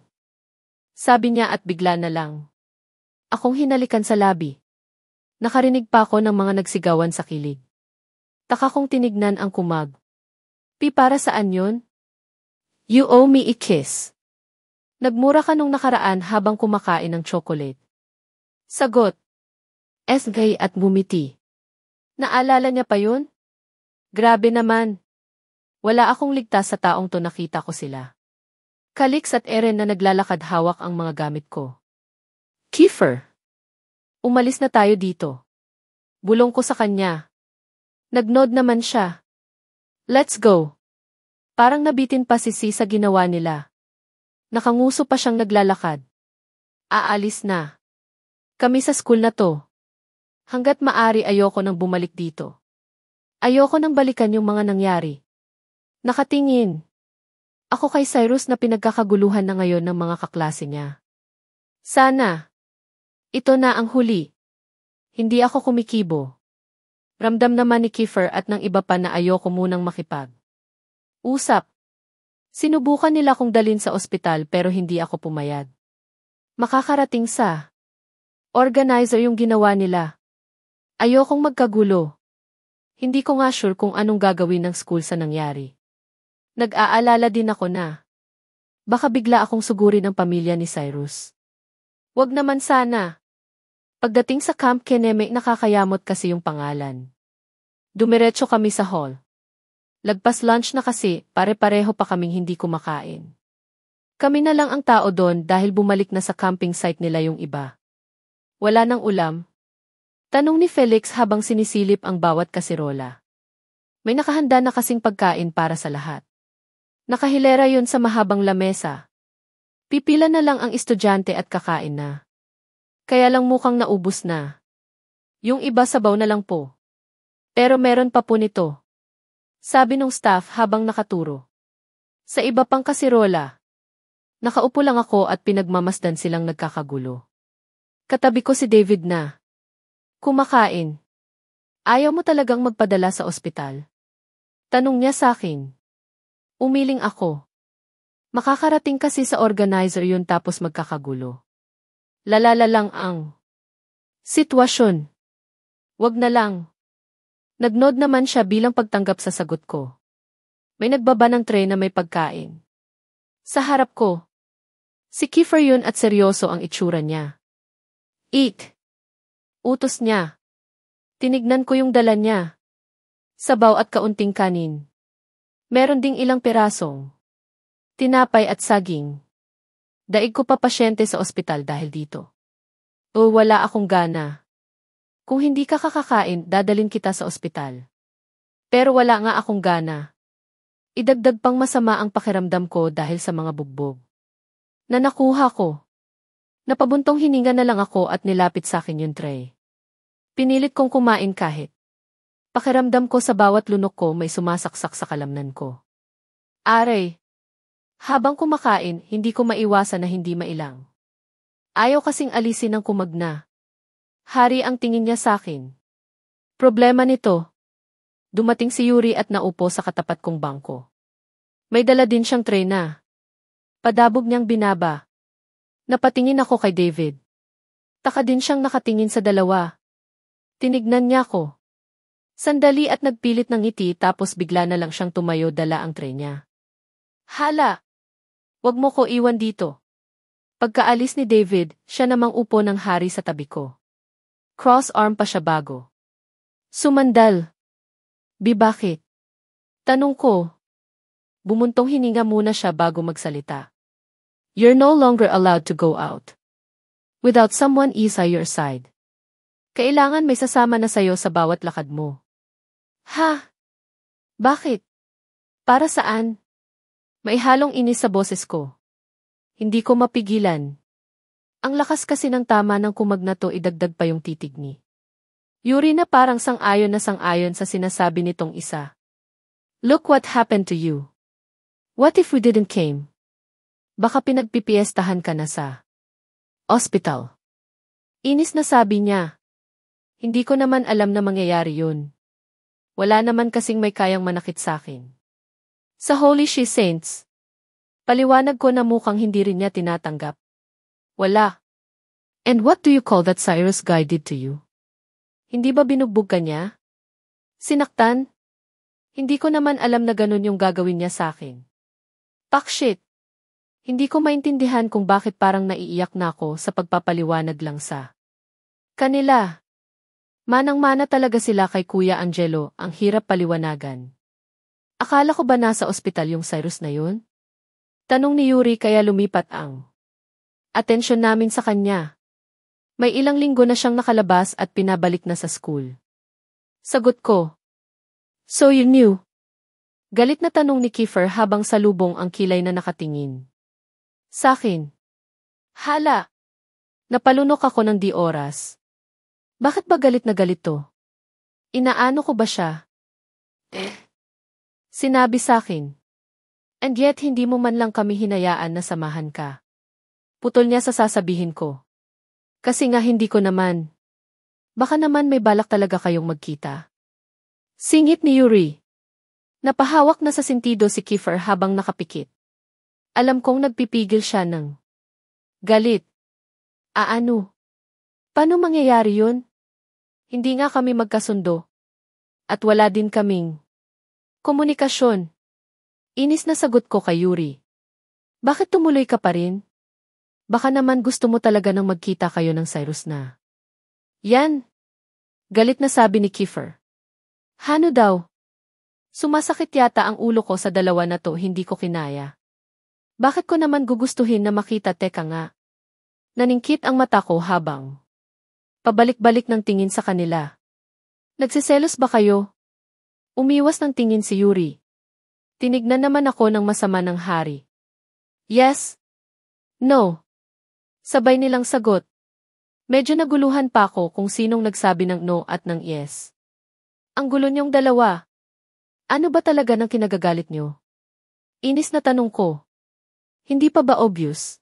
A: Sabi niya at bigla na lang. Akong hinalikan sa labi. Nakarinig pa ako ng mga nagsigawan sa kilig. Taka kong tinignan ang kumag. Para saan yun? You owe me a kiss. Nagmura ka nung nakaraan habang kumakain ng chocolate. Sagot. SG at bumiti. Naalala niya pa yun? Grabe naman. Wala akong ligtas sa taong to, nakita ko sila. Calix at Eren na naglalakad hawak ang mga gamit ko. Kiefer. Umalis na tayo dito. Bulong ko sa kanya. Nagnod naman siya. Let's go. Parang nabitin pa si Si sa ginawa nila. Nakanguso pa siyang naglalakad. Aalis na. Kami sa school na to. Hanggat maari ayoko nang bumalik dito. Ayoko nang balikan yung mga nangyari. Nakatingin. Ako kay Cyrus na pinagkakaguluhan na ngayon ng mga kaklase niya. Sana. Ito na ang huli. Hindi ako kumikibo. Ramdam naman ni Kiefer at ng iba pa na ayoko munang makipag. Usap. Sinubukan nila kong dalhin sa ospital pero hindi ako pumayag. Makakarating sa organizer yung ginawa nila. Ayokong magkagulo. Hindi ko nga sure kung anong gagawin ng school sa nangyari. Nag-aalala din ako na baka bigla akong sugurin ng pamilya ni Cyrus. Wag naman sana. Pagdating sa Camp Keneme nakakayamot kasi yung pangalan. Dumiretso kami sa hall. Lagpas lunch na kasi, pare-pareho pa kaming hindi kumakain. Kami na lang ang tao doon dahil bumalik na sa camping site nila yung iba. Wala nang ulam. Tanong ni Felix habang sinisilip ang bawat kasirola. May nakahanda na kasing pagkain para sa lahat. Nakahilera yun sa mahabang lamesa. Pipila na lang ang estudyante at kakain na. Kaya lang mukhang naubos na. Yung iba sabaw na lang po. Pero meron pa po nito. Sabi nung staff habang nakaturo. Sa iba pang kasirola. Nakaupo lang ako at pinagmamasdan silang nagkakagulo. Katabi ko si David na kumakain. Ayaw mo talagang magpadala sa ospital? Tanong niya sa akin. Umiling ako. Makakarating kasi sa organizer yun tapos magkakagulo. Lalala lang ang sitwasyon. Wag na lang. Nagnod naman siya bilang pagtanggap sa sagot ko. May nagbaba ng tray na may pagkain. Sa harap ko. Si Kiefer yun at seryoso ang itsura niya. Eat. Utos niya. Tinignan ko yung dala niya. Sabaw at kaunting kanin. Meron ding ilang pirasong tinapay at saging. Daig ko pa pasyente sa ospital dahil dito. O wala akong gana. Kung hindi ka kakakain, dadalin kita sa ospital. Pero wala nga akong gana. Idagdag pang masama ang pakiramdam ko dahil sa mga bugbog na nakuha ko. Napabuntong hininga na lang ako at nilapit sa akin yung tray. Pinilit kong kumain kahit pakiramdam ko sa bawat lunok ko may sumasaksak sa kalamnan ko. Aray! Habang kumakain, hindi ko maiwasan na hindi mailang. Ayaw kasing alisin ng kumagna. Hari ang tingin niya sa akin. Problema nito. Dumating si Yuri at naupo sa katapat kong bangko. May dala din siyang tray na padabog niyang binaba. Napatingin ako kay David. Taka din siyang nakatingin sa dalawa. Tinignan niya ako. Sandali at nagpilit ng ngiti tapos bigla na lang siyang tumayo dala ang tray niya. Hala! Wag mo ko iwan dito. Pagkaalis ni David, siya namang upo ng hari sa tabi ko. Cross-arm pa siya bago sumandal. Bakit? Tanong ko. Bumuntong hininga muna siya bago magsalita. You're no longer allowed to go out without someone is at your side. Kailangan may sasama na sayo sa bawat lakad mo. Ha? Bakit? Para saan? May halong inis sa boses ko. Hindi ko mapigilan. Ang lakas kasi ng tama ng kumag na to, idagdag pa yung titig ni Yuri na parang sang-ayon sa sinasabi nitong isa. Look what happened to you. What if we didn't came? Baka pinagpipiestahan ka na sa hospital. Inis na sabi niya. Hindi ko naman alam na mangyayari yun. Wala naman kasing may kayang manakit sa'kin. Sa Holy She Saints, paliwanag ko na mukhang hindi rin niya tinatanggap. Wala. And what do you call that Cyrus guy did to you? Hindi ba binugbog ka niya? Sinaktan? Hindi ko naman alam na ganun yung gagawin niya sa'kin. Pakshit. Hindi ko maintindihan kung bakit parang naiiyak na ako sa pagpapaliwanag lang sa kanila. Manang-mana talaga sila kay Kuya Angelo, ang hirap paliwanagan. Akala ko ba nasa ospital yung Cyrus na yun? Tanong ni Yuri kaya lumipat ang atensyon namin sa kanya. May ilang linggo na siyang nakalabas at pinabalik na sa school. Sagot ko. So you knew? Galit na tanong ni Kiefer habang salubong ang kilay na nakatingin sa'kin. Hala! Napalunok ako ng di oras. Bakit ba galit na galit to? Inaano ko ba siya? Sinabi sa'kin. And yet hindi mo man lang kami hinayaan na samahan ka. Putol niya sa sasabihin ko. Kasi nga hindi ko naman. Baka naman may balak talaga kayong magkita. Singit ni Yuri. Napahawak na sa sentido si Kiefer habang nakapikit. Alam kong nagpipigil siya ng galit. Ano? Paano mangyayari yun? Hindi nga kami magkasundo. At wala din kaming komunikasyon. Inis na sagot ko kay Yuri. Bakit tumuloy ka pa rin? Baka naman gusto mo talaga nang magkita kayo ng Cyrus na. Yan. Galit na sabi ni Kiefer. Hano daw? Sumasakit yata ang ulo ko sa dalawa na to, hindi ko kinaya. Bakit ko naman gugustuhin na makita? Teka nga. Naningkit ang mata ko habang pabalik-balik ng tingin sa kanila. Nagsiselos ba kayo? Umiwas ng tingin si Yuri. Tinignan naman ako ng masama ng hari. Yes. No. Sabay nilang sagot. Medyo naguluhan pa ako kung sinong nagsabi ng no at ng yes. Ang gulo niyong dalawa. Ano ba talaga ng kinagagalit niyo? Inis na tanong ko. Hindi pa ba obvious?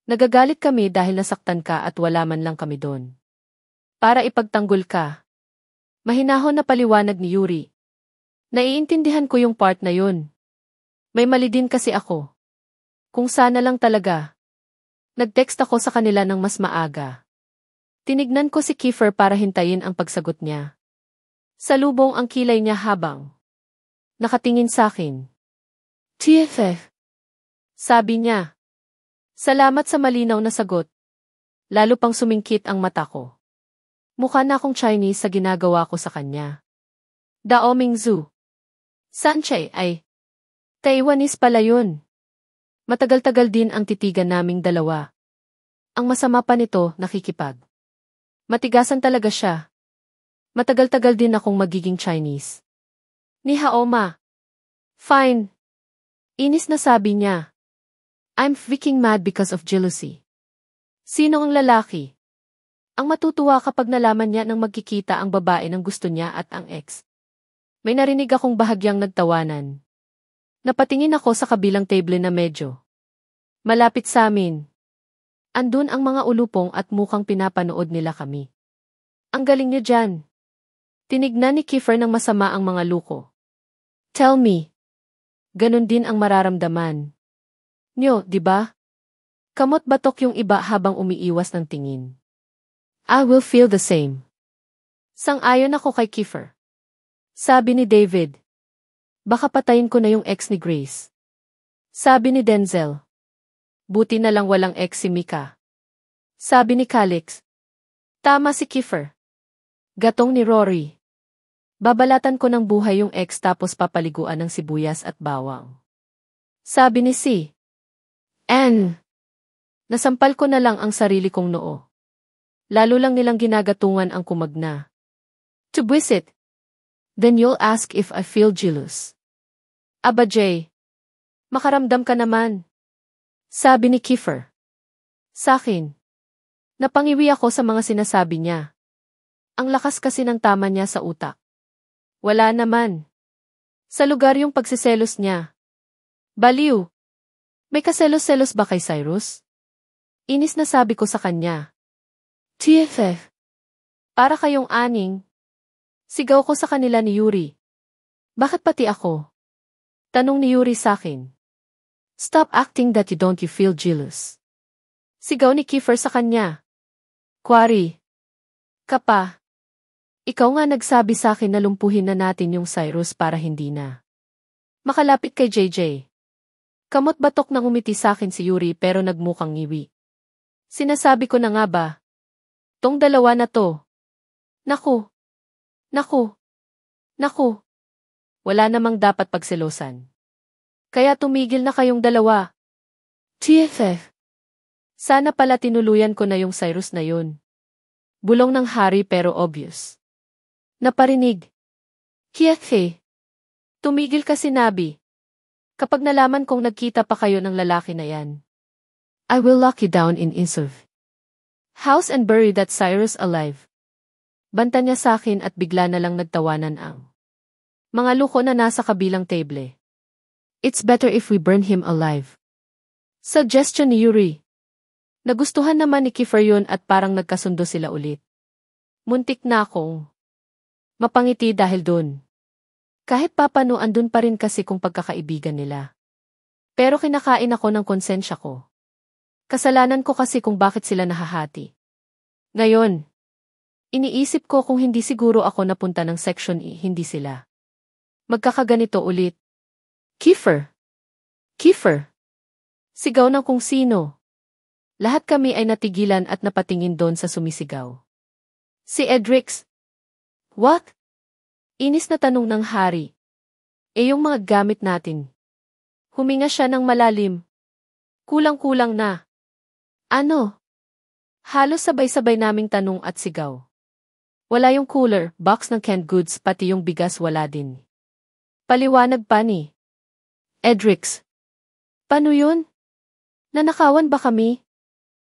A: Nagagalit kami dahil nasaktan ka at wala man lang kami doon. Para ipagtanggol ka. Mahinahon na paliwanag ni Yuri. Naiintindihan ko yung part na yun. May mali din kasi ako. Kung sana lang talaga. Nag-text ako sa kanila ng mas maaga. Tinignan ko si Kiefer para hintayin ang pagsagot niya. Salubong ang kilay niya habang nakatingin sa'kin. TFF. Sabi niya. Salamat sa malinaw na sagot. Lalo pang sumingkit ang mata ko. Mukha na akong Chinese sa ginagawa ko sa kanya. Dao Mingzu. Sanchay ay Taiwanese pala yun. Matagal-tagal din ang titigan naming dalawa. Ang masama pa nito, nakikipag. Matigasan talaga siya. Matagal-tagal din akong magiging Chinese. Ni hao ma. Fine. Inis na sabi niya. I'm freaking mad because of jealousy. Sino ang lalaki? Ang matutuwa kapag nalaman niya nang magkikita ang babae ng gusto niya at ang ex. May narinig akong bahagyang nagtawanan. Napatingin ako sa kabilang table na medyo malapit sa amin. Andun ang mga ulupong at mukhang pinapanood nila kami. Ang galing niyo dyan. Tinignan ni Kiefer ng masama ang mga luko. Tell me. Ganon din ang mararamdaman nyo, di ba? Kamot batok yung iba habang umiiwas ng tingin. I will feel the same. Sang-ayon ako kay Kiefer. Sabi ni David. Baka patayin ko na yung ex ni Grace. Sabi ni Denzel. Buti na lang walang ex si Mika. Sabi ni Calix. Tama si Kiefer. Gatong ni Rory. Babalatan ko ng buhay yung ex tapos papaliguan ng sibuyas at bawang. Sabi ni C. N. Nasampal ko na lang ang sarili kong noo. Lalo lang nilang ginagatungan ang kumagna. To visit. Then you'll ask if I feel jealous. Aba Jay. Makaramdam ka naman. Sabi ni Kiefer. Sa'kin. Napangiwi ako sa mga sinasabi niya. Ang lakas kasi ng tama niya sa utak. Wala naman. Sa lugar yung pagsiselos niya. Baliw! May kaselos-selos ba kay Cyrus? Inis na sabi ko sa kanya. TFF. Para kayong aning. Sigaw ko sa kanila ni Yuri. Bakit pati ako? Tanong ni Yuri sa akin. Stop acting that you feel jealous. Sigaw ni Kiefer sa kanya. Kwari. Kapa. Ikaw nga nagsabi sa akin na lumpuhin na natin yung Cyrus para hindi na makalapit kay JJ. Kamot batok nang umiti sa akin si Yuri pero nagmukhang ngiwi. Sinasabi ko na nga ba? Tong dalawa na to. Naku. Naku. Naku. Wala namang dapat pagselosan. Kaya tumigil na kayong dalawa. TFF. Sana pala tinuluyan ko na yung Cyrus na yun. Bulong ng hari pero obvious. Naparinig. Kiefe. Tumigil ka sinabi. Kapag nalaman kong nagkita pa kayo ng lalaki na yan, I will lock you down in Insuv house and bury that Cyrus alive. Banta niya sa akin at bigla na lang nagtawanan ang mga luko na nasa kabilang table. It's better if we burn him alive. Suggestion ni Yuri. Nagustuhan naman ni Kiefer yun at parang nagkasundo sila ulit. Muntik na akong mapangiti dahil dun. Kahit papano andun pa rin kasi kung pagkakaibigan nila. Pero kinakain ako ng konsensya ko. Kasalanan ko kasi kung bakit sila nahahati. Ngayon, iniisip ko kung hindi siguro ako napunta ng Section E, hindi sila magkakaganito ulit. Kiefer! Kiefer! Sigaw ng kung sino. Lahat kami ay natigilan at napatingin doon sa sumisigaw. Si Edrix. What? Inis na tanong ng hari. Yung mga gamit natin. Huminga siya ng malalim. Kulang-kulang na. Ano? Halos sabay-sabay naming tanong at sigaw. Wala yung cooler, box ng canned goods pati yung bigas wala din. Paliwanag pa ni Edrix. Paano yun? Nanakawan ba kami?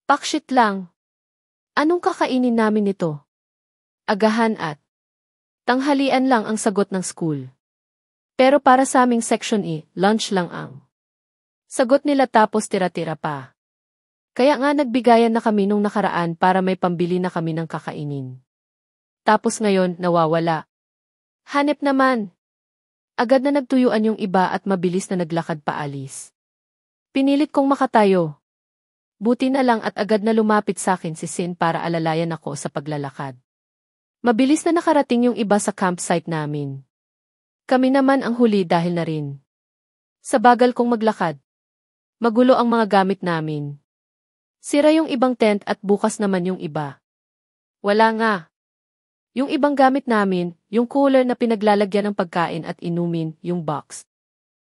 A: Pakshit lang. Anong kakainin namin nito? Agahan at tanghalian lang ang sagot ng school. Pero para sa aming Section E, lunch lang ang sagot nila tapos tira-tira pa. Kaya nga nagbigayan na kami nung nakaraan para may pambili na kami ng kakainin. Tapos ngayon, nawawala. Hanep naman. Agad na nagtuyuan yung iba at mabilis na naglakad paalis. Pinilit kong makatayo. Buti na lang at agad na lumapit sa akin si Sin para alalayan ako sa paglalakad. Mabilis na nakarating yung iba sa campsite namin. Kami naman ang huli dahil na rin sa bagal kong maglakad. Magulo ang mga gamit namin. Sira yung ibang tent at bukas naman yung iba. Wala nga. Yung ibang gamit namin, yung cooler na pinaglalagyan ng pagkain at inumin, yung box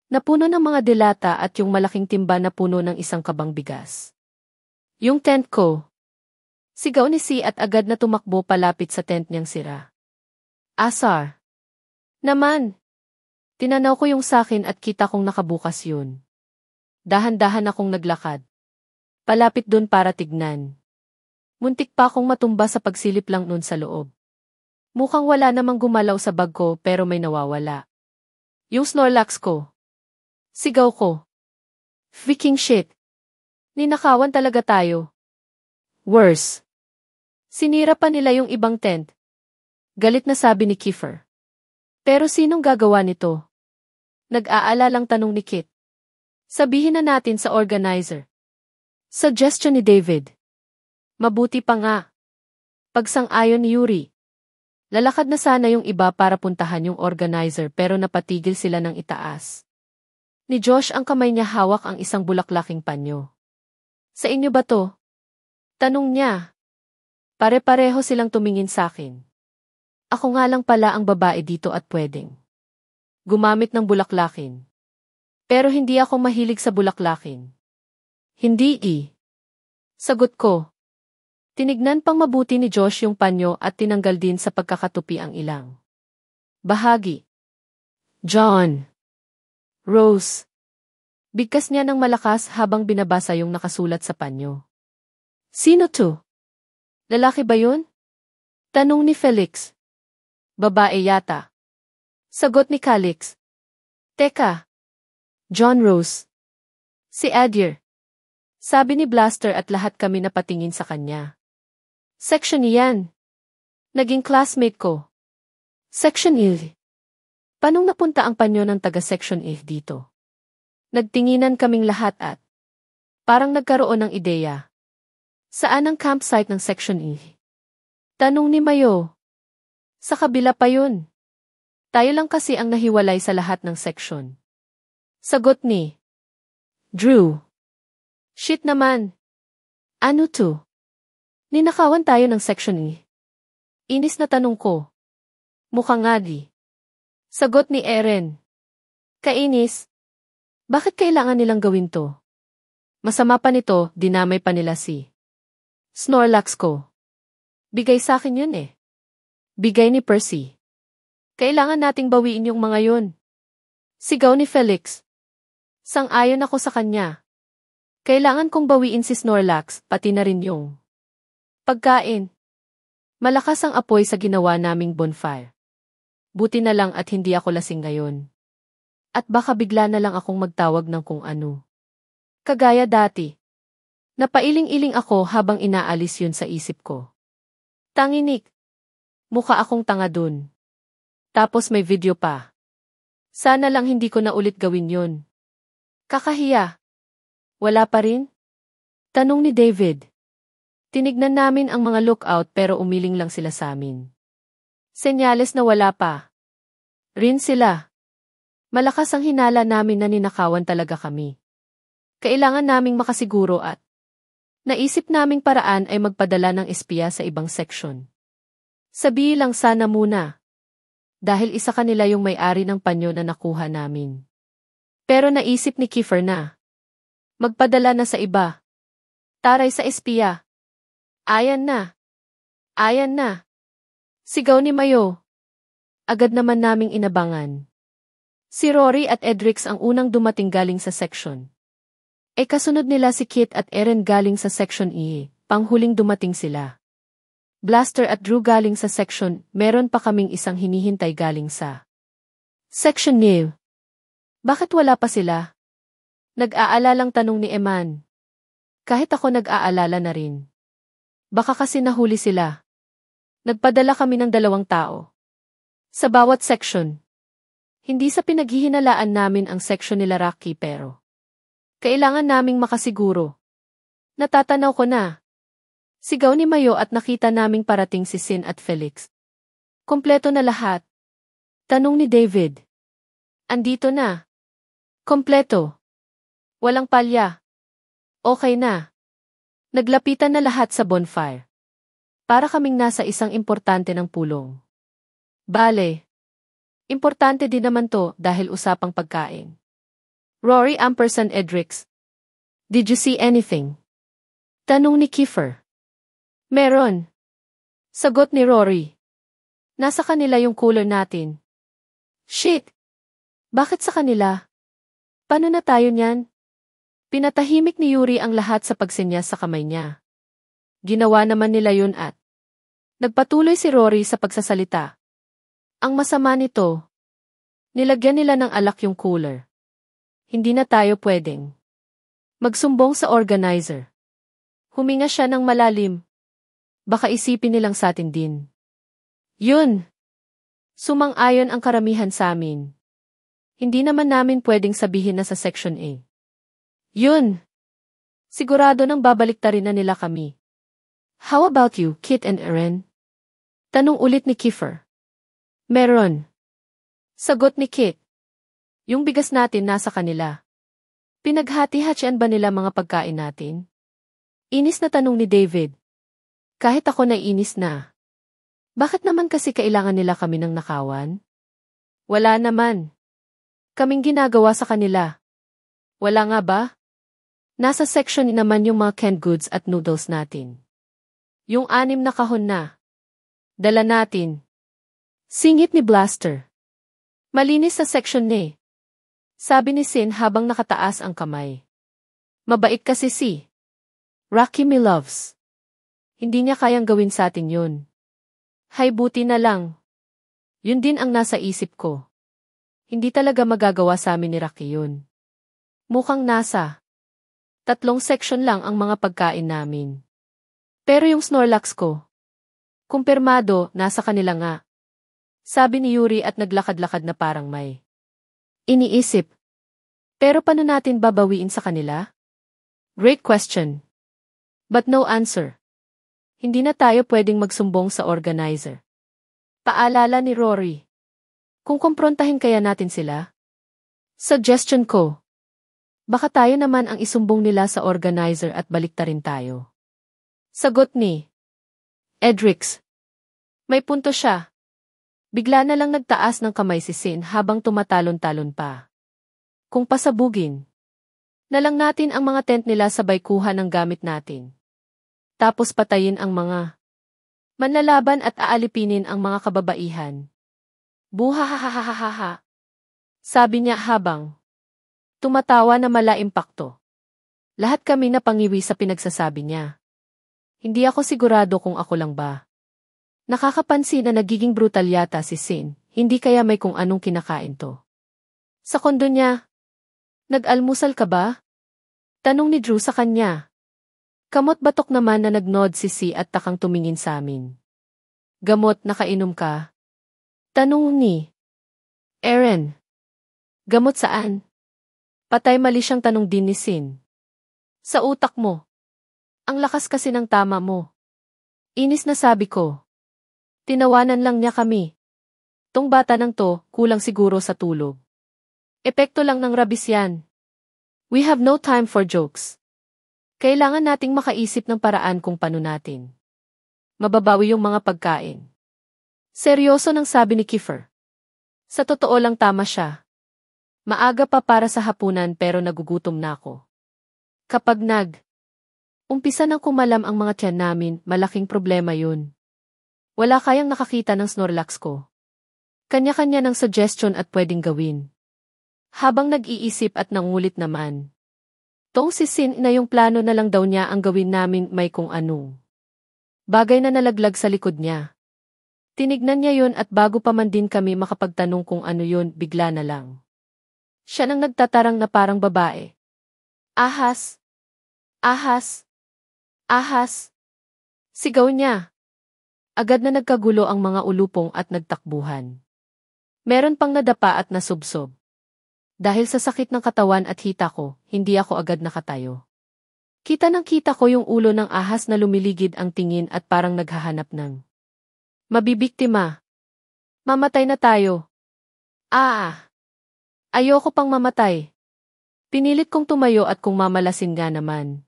A: na puno ng mga delata at yung malaking timba na puno ng isang kabang bigas. Yung tent ko. Sigaw ni Si at agad na tumakbo palapit sa tent niyang sira. Asar. Naman. Tinanaw ko yung sakin at kita kong nakabukas yun. Dahan-dahan akong naglakad. Palapit dun para tignan. Muntik pa akong matumba sa pagsilip lang nun sa loob. Mukhang wala namang gumalaw sa bag ko pero may nawawala. Yung Snorlax ko. Sigaw ko. Freaking shit. Ninakawan talaga tayo. Worse. Sinira pa nila yung ibang tent. Galit na sabi ni Kiefer. Pero sinong gagawa nito? Nag-aalalang tanong ni Kit. Sabihin na natin sa organizer. Suggestion ni David. Mabuti pa nga. Pagsang-ayon ni Yuri. Lalakad na sana yung iba para puntahan yung organizer pero napatigil sila ng itaas. Ni Josh ang kamay niya hawak ang isang bulaklaking panyo. Sa inyo ba to? Tanong niya. Pare-pareho silang tumingin sa akin. Ako nga lang pala ang babae dito at pwedeng gumamit ng bulaklakin. Pero hindi ako mahilig sa bulaklakin. Hindi. Sagot ko. Tinignan pang mabuti ni Josh yung panyo at tinanggal din sa pagkakatupi ang ilang bahagi. John. Rose. Bigkas niya ng malakas habang binabasa yung nakasulat sa panyo. Sino to? Lalaki ba yun? Tanong ni Felix. Babae yata. Sagot ni Calix. Teka. John Rose. Si Adir. Sabi ni Blaster at lahat kami napatingin sa kanya. Section yan. Naging classmate ko. Section E. Panong napunta ang panyo ng taga-Section E dito? Nagtinginan kaming lahat at parang nagkaroon ng ideya. Saan ang campsite ng Section E? Tanong ni Mayo. Sa kabila pa yun. Tayo lang kasi ang nahiwalay sa lahat ng section. Sagot ni Drew. Shit naman. Ano to? Ninakawan tayo ng Section E. Inis na tanong ko. Mukha nga di. Sagot ni Eren. Kainis. Bakit kailangan nilang gawin to? Masama pa nito, dinamay pa nila si Snorlax ko. Bigay sa akin yun eh. Bigay ni Percy. Kailangan nating bawiin yung mga yun. Sigaw ni Felix. Sang-ayon ako sa kanya. Kailangan kong bawiin si Snorlax, pati na rin yung pagkain. Malakas ang apoy sa ginawa naming bonfire. Buti na lang at hindi ako lasing ngayon. At baka bigla na lang akong magtawag ng kung ano. Kagaya dati. Napailing-iling ako habang inaalis yun sa isip ko. Tanginik. Mukha akong tanga dun. Tapos may video pa. Sana lang hindi ko na ulit gawin yun. Kakahiya. Wala pa rin? Tanong ni David. Tinignan namin ang mga lookout pero umiling lang sila sa amin. Senyales na wala pa. Rin sila. Malakas ang hinala namin na ninakawan talaga kami. Kailangan naming makasiguro at naisip naming paraan ay magpadala ng espiya sa ibang section. Sabihin lang sana muna. Dahil isa kanila yung may-ari ng panyo na nakuha namin. Pero naisip ni Kiefer na magpadala na sa iba. Taray sa espiya. Ayan na. Ayan na. Sigaw ni Mayo. Agad naman naming inabangan. Si Rory at Edrix ang unang dumating galing sa section. Kasunod nila si Kit at Eren galing sa section E, panghuling dumating sila. Blaster at Drew galing sa section, meron pa kaming isang hinihintay galing sa section E. Bakit wala pa sila? Nag-aalalang tanong ni Eman. Kahit ako nag-aalala na rin. Baka kasi nahuli sila. Nagpadala kami ng 2 tao. Sa bawat section. Hindi sa pinaghihinalaan namin ang section nila Rocky pero kailangan naming makasiguro. Natatanaw ko na. Sigaw ni Mayo at nakita naming parating si Sin at Felix. Kompleto na lahat. Tanong ni David. Andito na. Kompleto. Walang palya. Okay na. Naglapitan na lahat sa bonfire. Para kaming nasa isang importante ng pulong. Bale. Importante din naman to dahil usapang pagkain. Rory ampersand Edrix. Did you see anything? Tanong ni Kiefer. Meron. Sagot ni Rory. Nasa kanila yung cooler natin. Shit. Bakit sa kanila? Paano na tayo niyan? Pinatahimik ni Yuri ang lahat sa pagsenyas sa kamay niya. Ginawa naman nila yun at nagpatuloy si Rory sa pagsasalita. Ang masama nito, nilagyan nila ng alak yung cooler. Hindi na tayo pwedeng magsumbong sa organizer. Huminga siya ng malalim. Baka isipin nilang sa atin din. Yun. Sumang-ayon ang karamihan sa amin. Hindi naman namin pwedeng sabihin na sa Section A. Yun. Sigurado nang babaliktarin na nila kami. How about you, Kit and Eren? Tanong ulit ni Kiefer. Meron. Sagot ni Kit. Yung bigas natin nasa kanila. Pinaghati-hatian ba nila mga pagkain natin? Inis na tanong ni David. Kahit ako naiinis na. Bakit naman kasi kailangan nila kami ng nakawan? Wala naman. Kaming ginagawa sa kanila. Wala nga ba? Nasa section naman yung mga canned goods at noodles natin. Yung 6 na kahon na. Dala natin. Singit ni Blaster. Malinis sa section ni. Sabi ni Sin habang nakataas ang kamay. Mabait kasi si Rocky me loves. Hindi niya kayang gawin sa atin yun. Hay buti na lang. Yun din ang nasa isip ko. Hindi talaga magagawa sa amin ni Rocky yun. Mukhang nasa 3 section lang ang mga pagkain namin. Pero yung Snorlax ko, kumpirmado, nasa kanila nga. Sabi ni Yuri at naglakad-lakad na parang may iniisip. Pero paano natin babawiin sa kanila? Great question. But no answer. Hindi na tayo pwedeng magsumbong sa organizer. Paalala ni Rory. Kung kumprontahin kaya natin sila? Suggestion ko. Baka tayo naman ang isumbong nila sa organizer at baliktarin tayo. Sagot ni Edrix. May punto siya. Bigla na lang nagtaas ng kamay si Sin habang tumatalon-talon pa. Kung pasabugin na lang natin ang mga tent nila sabay kuha ng gamit natin. Tapos patayin ang mga manlalaban at aalipinin ang mga kababaihan. Buhahahahaha. Sabi niya habang tumatawa na mala impakto. Lahat kami napangiwi sa pinagsasabi niya. Hindi ako sigurado kung ako lang ba. Nakakapansin na nagiging brutal yata si Sin, hindi kaya may kung anong kinakain to. Sa kondo niya, nag-almusal ka ba? Tanong ni Drew sa kanya. Kamot batok naman na nagnod si Si at takang tumingin sa amin. Gamot, nakainom ka? Tanong ni Eren. Gamot saan? Patay mali siyang tanong din ni Sin. Sa utak mo. Ang lakas kasi ng tama mo. Inis na sabi ko. Tinawanan lang niya kami. Tong bata nang to, kulang siguro sa tulog. Epekto lang ng rabis yan. We have no time for jokes. Kailangan nating makaisip ng paraan kung paano natin mababawi yung mga pagkain. Seryoso nang sabi ni Kiefer. Sa totoo lang tama siya. Maaga pa para sa hapunan pero nagugutom na ako. Kapag umpisa nang kumalam ang mga tiyan namin, malaking problema yun. Wala kayang nakakita ng Snorlax ko. Kanya-kanya ng suggestion at pwedeng gawin. Habang nag-iisip at nangulit naman. Tong si Sin na yung plano na lang daw niya ang gawin namin may kung anong bagay na nalaglag sa likod niya. Tinignan niya yun at bago pa man din kami makapagtanong kung ano yun, bigla na lang. Siya nang nagtatarang na parang babae. Ahas! Ahas! Ahas! Sigaw niya. Agad na nagkagulo ang mga ulupong at nagtakbuhan. Meron pang nadapa at nasubsob. Dahil sa sakit ng katawan at hita ko, hindi ako agad nakatayo. Kita ko yung ulo ng ahas na lumiligid ang tingin at parang naghahanap ng mabibiktima. Mamatay na tayo. Ayoko pang mamatay. Pinilit kong tumayo at kung mamalasin nga naman.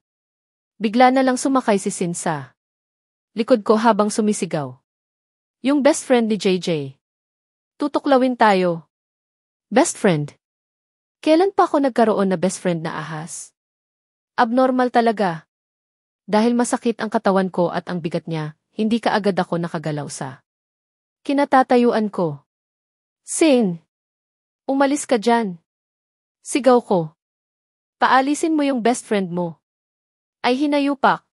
A: Bigla na lang sumakay si Sinsa. Likod ko habang sumisigaw. Yung best friend ni JJ. Tutuklawin tayo. Best friend? Kailan pa ako nagkaroon na best friend na ahas? Abnormal talaga. Dahil masakit ang katawan ko at ang bigat niya, hindi kaagad ako nakagalaw sa kinatatayuan ko. Sin! Umalis ka dyan. Sigaw ko. Paalisin mo yung best friend mo. Ay hinayupak.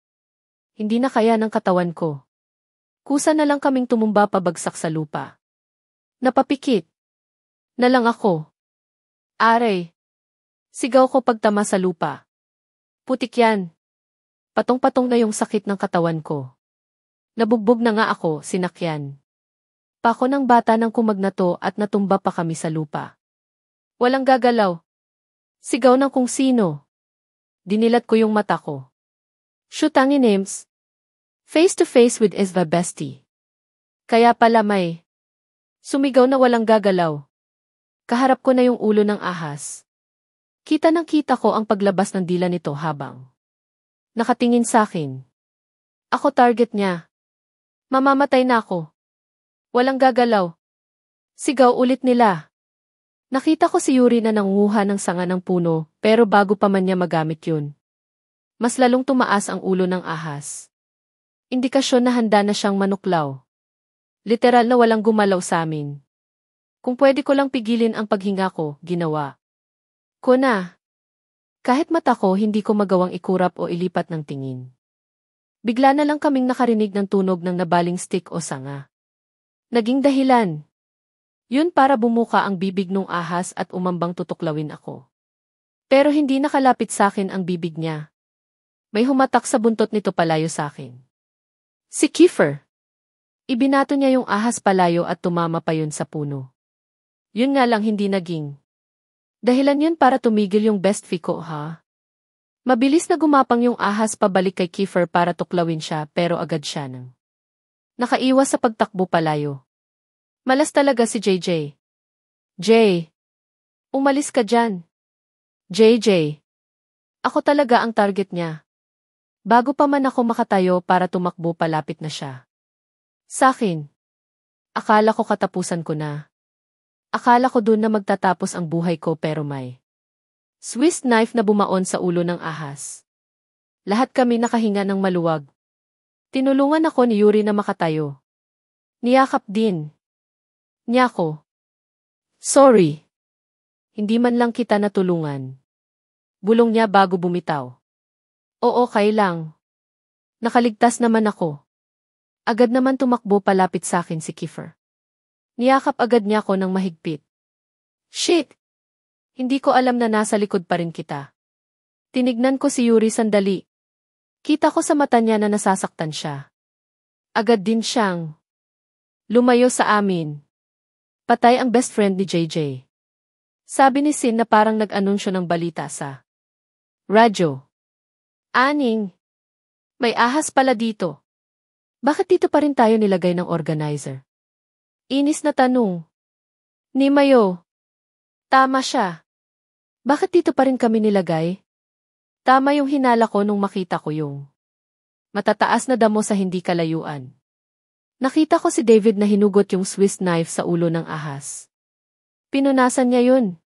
A: Hindi na kaya ng katawan ko. Kusa na lang kaming tumumba pabagsak sa lupa. Napapikit na lang ako. Aray. Sigaw ko pagtama sa lupa. Putik yan. Patong-patong na yung sakit ng katawan ko. Nabugbog na nga ako, sinakyan. Pako ng bata nang kumagnato at natumba pa kami sa lupa. Walang gagalaw. Sigaw ng kung sino. Dinilat ko yung mata ko. Shootangi names. Face to face with Ezra Bestie. Kaya pala may sumigaw na walang gagalaw. Kaharap ko na yung ulo ng ahas. Kita ko ang paglabas ng dila nito habang nakatingin sa akin. Ako target niya. Mamamatay na ako. Walang gagalaw. Sigaw ulit nila. Nakita ko si Yuri na nanguha ng sanga ng puno pero bago pa man niya magamit yun. Mas lalong tumaas ang ulo ng ahas. Indikasyon na handa na siyang manuklaw. Literal na walang gumalaw sa amin. Kung pwede ko lang pigilin ang paghinga ko, ginawa ko na. Kahit mata ko hindi ko magawang ikurap o ilipat ng tingin. Bigla na lang kaming nakarinig ng tunog ng nabaling stick o sanga. Naging dahilan. Yun para bumuka ang bibig nung ahas at umambang tutuklawin ako. Pero hindi nakalapit sa akin ang bibig niya. May humatak sa buntot nito palayo sa akin. Si Kiefer. Ibinato niya yung ahas palayo at tumama pa yun sa puno. Yun nga lang hindi naging. Dahilan yun para tumigil yung best fi ko, ha? Mabilis na gumapang yung ahas pabalik kay Kiefer para tuklawin siya pero agad siya nang nakaiwas sa pagtakbo palayo. Malas talaga si JJ. Jay. Umalis ka dyan. JJ. Ako talaga ang target niya. Bago pa man ako makatayo para tumakbo palapit na siya. Sa'kin. Akala ko katapusan ko na. Akala ko dun na magtatapos ang buhay ko pero may Swiss knife na bumaon sa ulo ng ahas. Lahat kami nakahinga ng maluwag. Tinulungan ako ni Yuri na makatayo. Niyakap din niya ako. Sorry. Hindi man lang kita natulungan. Bulong niya bago bumitaw. Oo, okay lang. Nakaligtas naman ako. Agad naman tumakbo palapit sa akin si Kiefer. Niyakap agad niya ako ng mahigpit. Shit! Hindi ko alam na nasa likod pa rin kita. Tinignan ko si Yuri sandali. Kita ko sa mata niya na nasasaktan siya. Agad din siyang lumayo sa amin. Patay ang best friend ni JJ. Sabi ni Sin na parang nag-anunsyo ng balita sa radyo. Aning, may ahas pala dito. Bakit dito pa rin tayo nilagay ng organizer? Inis na tanong. Ni Mayo. Tama siya. Bakit dito pa rin kami nilagay? Tama yung hinala ko nung makita ko yung matataas na damo sa hindi kalayuan. Nakita ko si David na hinugot yung Swiss knife sa ulo ng ahas. Pinunasan niya yun.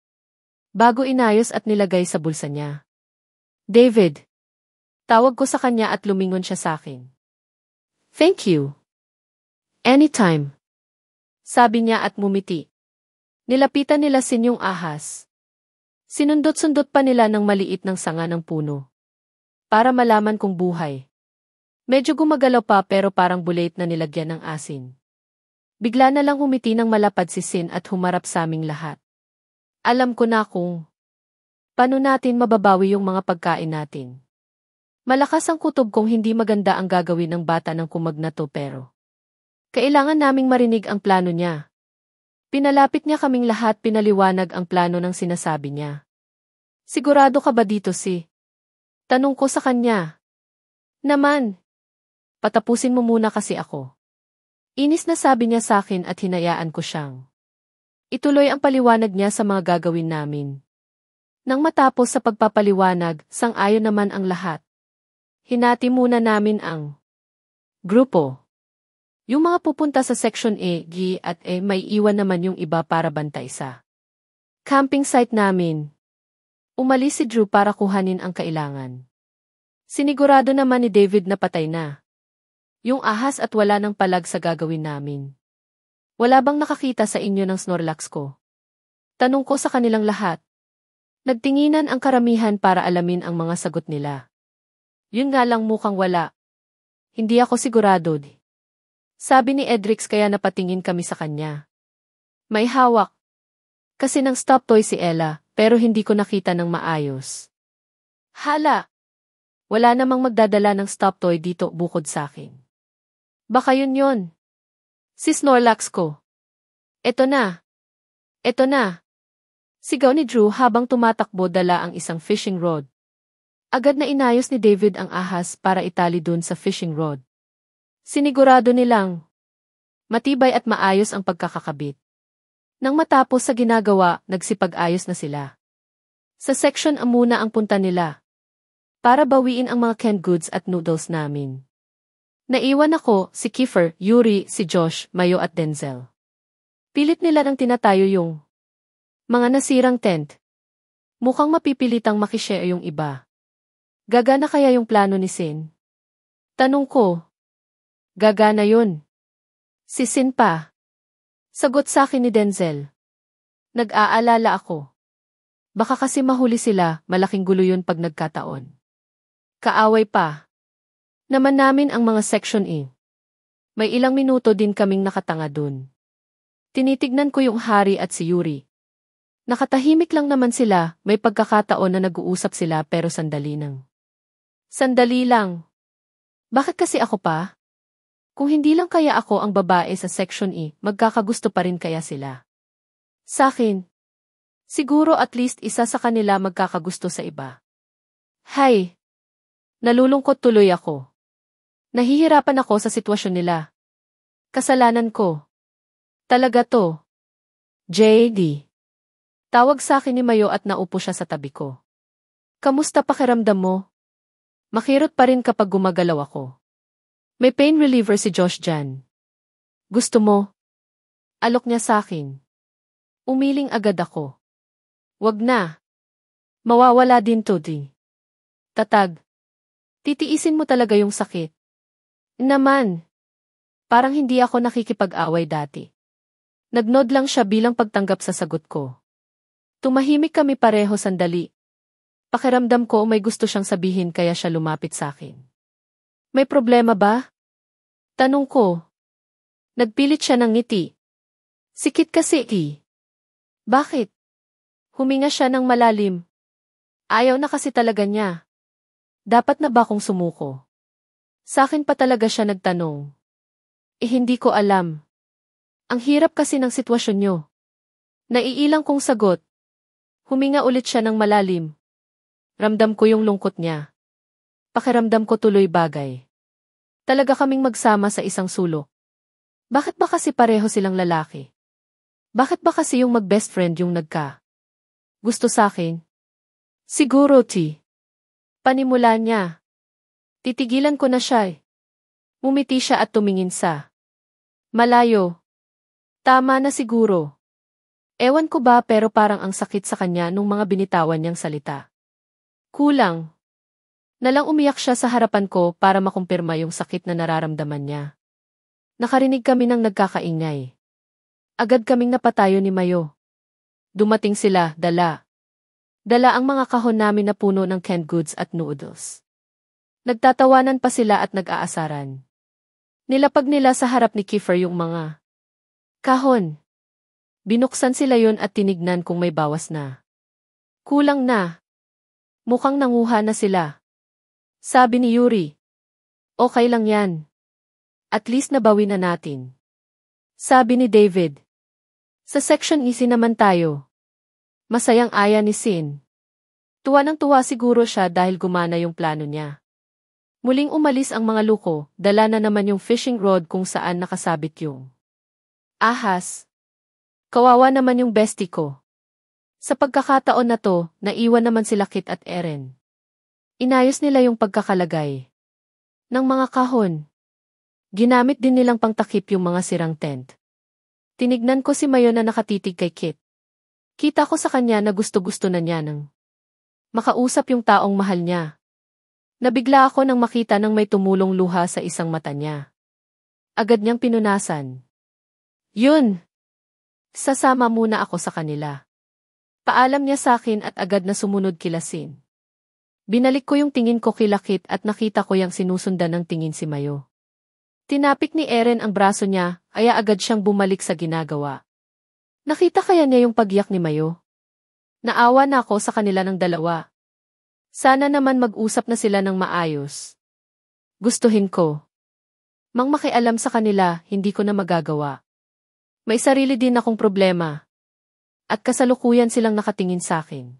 A: Bago inayos at nilagay sa bulsa niya. David. Tawag ko sa kanya at lumingon siya sa akin. Thank you. Anytime. Sabi niya at mumiti. Nilapitan nila Sin yung ahas. Sinundot-sundot pa nila ng maliit ng sanga ng puno. Para malaman kung buhay. Medyo gumagalaw pa pero parang bulate na nilagyan ng asin. Bigla na lang humiti ng malapad si Sin at humarap sa aming lahat. Alam ko na kung paano natin mababawi yung mga pagkain natin. Malakas ang kutob kung hindi maganda ang gagawin ng bata ng kumag na to pero kailangan naming marinig ang plano niya. Pinalapit niya kaming lahat pinaliwanag ang plano ng sinasabi niya. Sigurado ka ba dito si? Tanong ko sa kanya. Naman. Patapusin mo muna kasi ako. Inis na sabi niya sa akin at hinayaan ko siyang ituloy ang paliwanag niya sa mga gagawin namin. Nang matapos sa pagpapaliwanag, sang-ayon naman ang lahat. Hinati muna namin ang grupo. Yung mga pupunta sa Section A, G at E may iwan naman yung iba para bantay sa camping site namin. Umalis si Drew para kuhanin ang kailangan. Sinigurado naman ni David na patay na yung ahas at wala ng palag sa gagawin namin. Wala bang nakakita sa inyo ng Snorlax ko? Tanong ko sa kanilang lahat. Nagtinginan ang karamihan para alamin ang mga sagot nila. Yun nga lang mukhang wala. Hindi ako sigurado. Sabi ni Edrix kaya napatingin kami sa kanya. May hawak. Kasi ng stop toy si Ella, pero hindi ko nakita ng maayos. Hala! Wala namang magdadala ng stop toy dito bukod sa akin. Baka yun. Si Snorlax ko. Eto na. Eto na. Sigaw ni Drew habang tumatakbo dala ang isang fishing rod. Agad na inayos ni David ang ahas para itali dun sa fishing rod. Sinigurado nilang matibay at maayos ang pagkakakabit. Nang matapos sa ginagawa, nagsipag-ayos na sila. Sa section A muna ang punta nila. Para bawiin ang mga canned goods at noodles namin. Naiwan ako, si Kiefer, Yuri, si Josh, Mayo at Denzel. Pilit nila nang tinatayo yung mga nasirang tent. Mukhang mapipilitang makishare yung iba. Gagana kaya yung plano ni Sin? Tanong ko. Gagana yun. Si Sin pa. Sagot sa akin ni Denzel. Nag-aalala ako. Baka kasi mahuli sila, malaking gulo yun pag nagkataon. Kaaway pa. Naman namin ang mga section E. May ilang minuto din kaming nakatanga dun. Tinitignan ko yung Hari at si Yuri. Nakatahimik lang naman sila, may pagkakataon na nag-uusap sila pero sandali nang. Sandali lang. Bakit kasi ako pa? Kung hindi lang kaya ako ang babae sa Section E, magkakagusto pa rin kaya sila. Sa'kin. Siguro at least isa sa kanila magkakagusto sa iba. Hay! Nalulungkot tuloy ako. Nahihirapan ako sa sitwasyon nila. Kasalanan ko. Talaga to. JD. Tawag sa akin ni Mayo at naupo siya sa tabi ko. Kamusta pakiramdam mo? Makirot pa rin kapag gumagalaw ako. May pain reliever si Josh dyan. Gusto mo? Alok niya sa akin. Umiling agad ako. Wag na. Mawawala din to di. Tatag. Titiisin mo talaga yung sakit. Naman. Parang hindi ako nakikipag-away dati. Nagnod lang siya bilang pagtanggap sa sagot ko. Tumahimik kami pareho sandali. Pakiramdam ko may gusto siyang sabihin kaya siya lumapit sa akin. May problema ba? Tanong ko. Nagpilit siya ng ngiti. Sikit kasi Bakit? Huminga siya ng malalim. Ayaw na kasi talaga niya. Dapat na ba kong sumuko? Sa akin pa talaga siya nagtanong. Hindi ko alam. Ang hirap kasi ng sitwasyon niyo. Naiilang kong sagot. Huminga ulit siya ng malalim. Ramdam ko yung lungkot niya. Pakiramdam ko tuloy bagay. Talaga kaming magsama sa isang sulok. Bakit ba kasi pareho silang lalaki? Bakit ba kasi yung mag-best friend yung gusto sa akin? Siguro, Panimula niya. Titigilan ko na siya. Mumiti siya at tumingin sa malayo. Tama na siguro. Ewan ko ba pero parang ang sakit sa kanya nung mga binitawan niyang salita. Kulang. Nalang umiyak siya sa harapan ko para makumpirma yung sakit na nararamdaman niya. Nakarinig kami ng nagkakaingay. Agad kaming napatayo ni Mayo. Dumating sila, dala. Dala ang mga kahon namin na puno ng canned goods at noodles. Nagtatawanan pa sila at nag-aasaran. Nilapag nila sa harap ni Kiefer yung mga kahon. Binuksan sila yon at tinignan kung may bawas na. Kulang na. Mukhang nanguha na sila. Sabi ni Yuri. Okay lang yan. At least nabawi na natin. Sabi ni David. Sa Section E naman tayo. Masayang aya ni Sin. Tuwa ng tuwa siguro siya dahil gumana yung plano niya. Muling umalis ang mga luko, dala na naman yung fishing rod kung saan nakasabit yung ahas. Kawawa naman yung bestie ko. Sa pagkakataon na to, naiwan naman sila Kit at Eren. Inayos nila yung pagkakalagay ng mga kahon. Ginamit din nilang pangtakip yung mga sirang tent. Tinignan ko si Mayo na nakatitig kay Kit. Kita ko sa kanya na gusto-gusto na niya nang makausap yung taong mahal niya. Nabigla ako nang makita ng may tumulong luha sa isang mata niya. Agad niyang pinunasan. Yun! Sasama muna ako sa kanila. Paalam niya sa akin at agad na sumunod kila Sin. Binalik ko yung tingin ko kila Kit at nakita ko yung sinusundan ng tingin si Mayo. Tinapik ni Eren ang braso niya, kaya agad siyang bumalik sa ginagawa. Nakita kaya niya yung pagyak ni Mayo? Naawa na ako sa kanila ng dalawa. Sana naman mag-usap na sila ng maayos. Gustuhin ko. Mang makialam sa kanila, hindi ko na magagawa. May sarili din akong problema. At kasalukuyan silang nakatingin sa akin.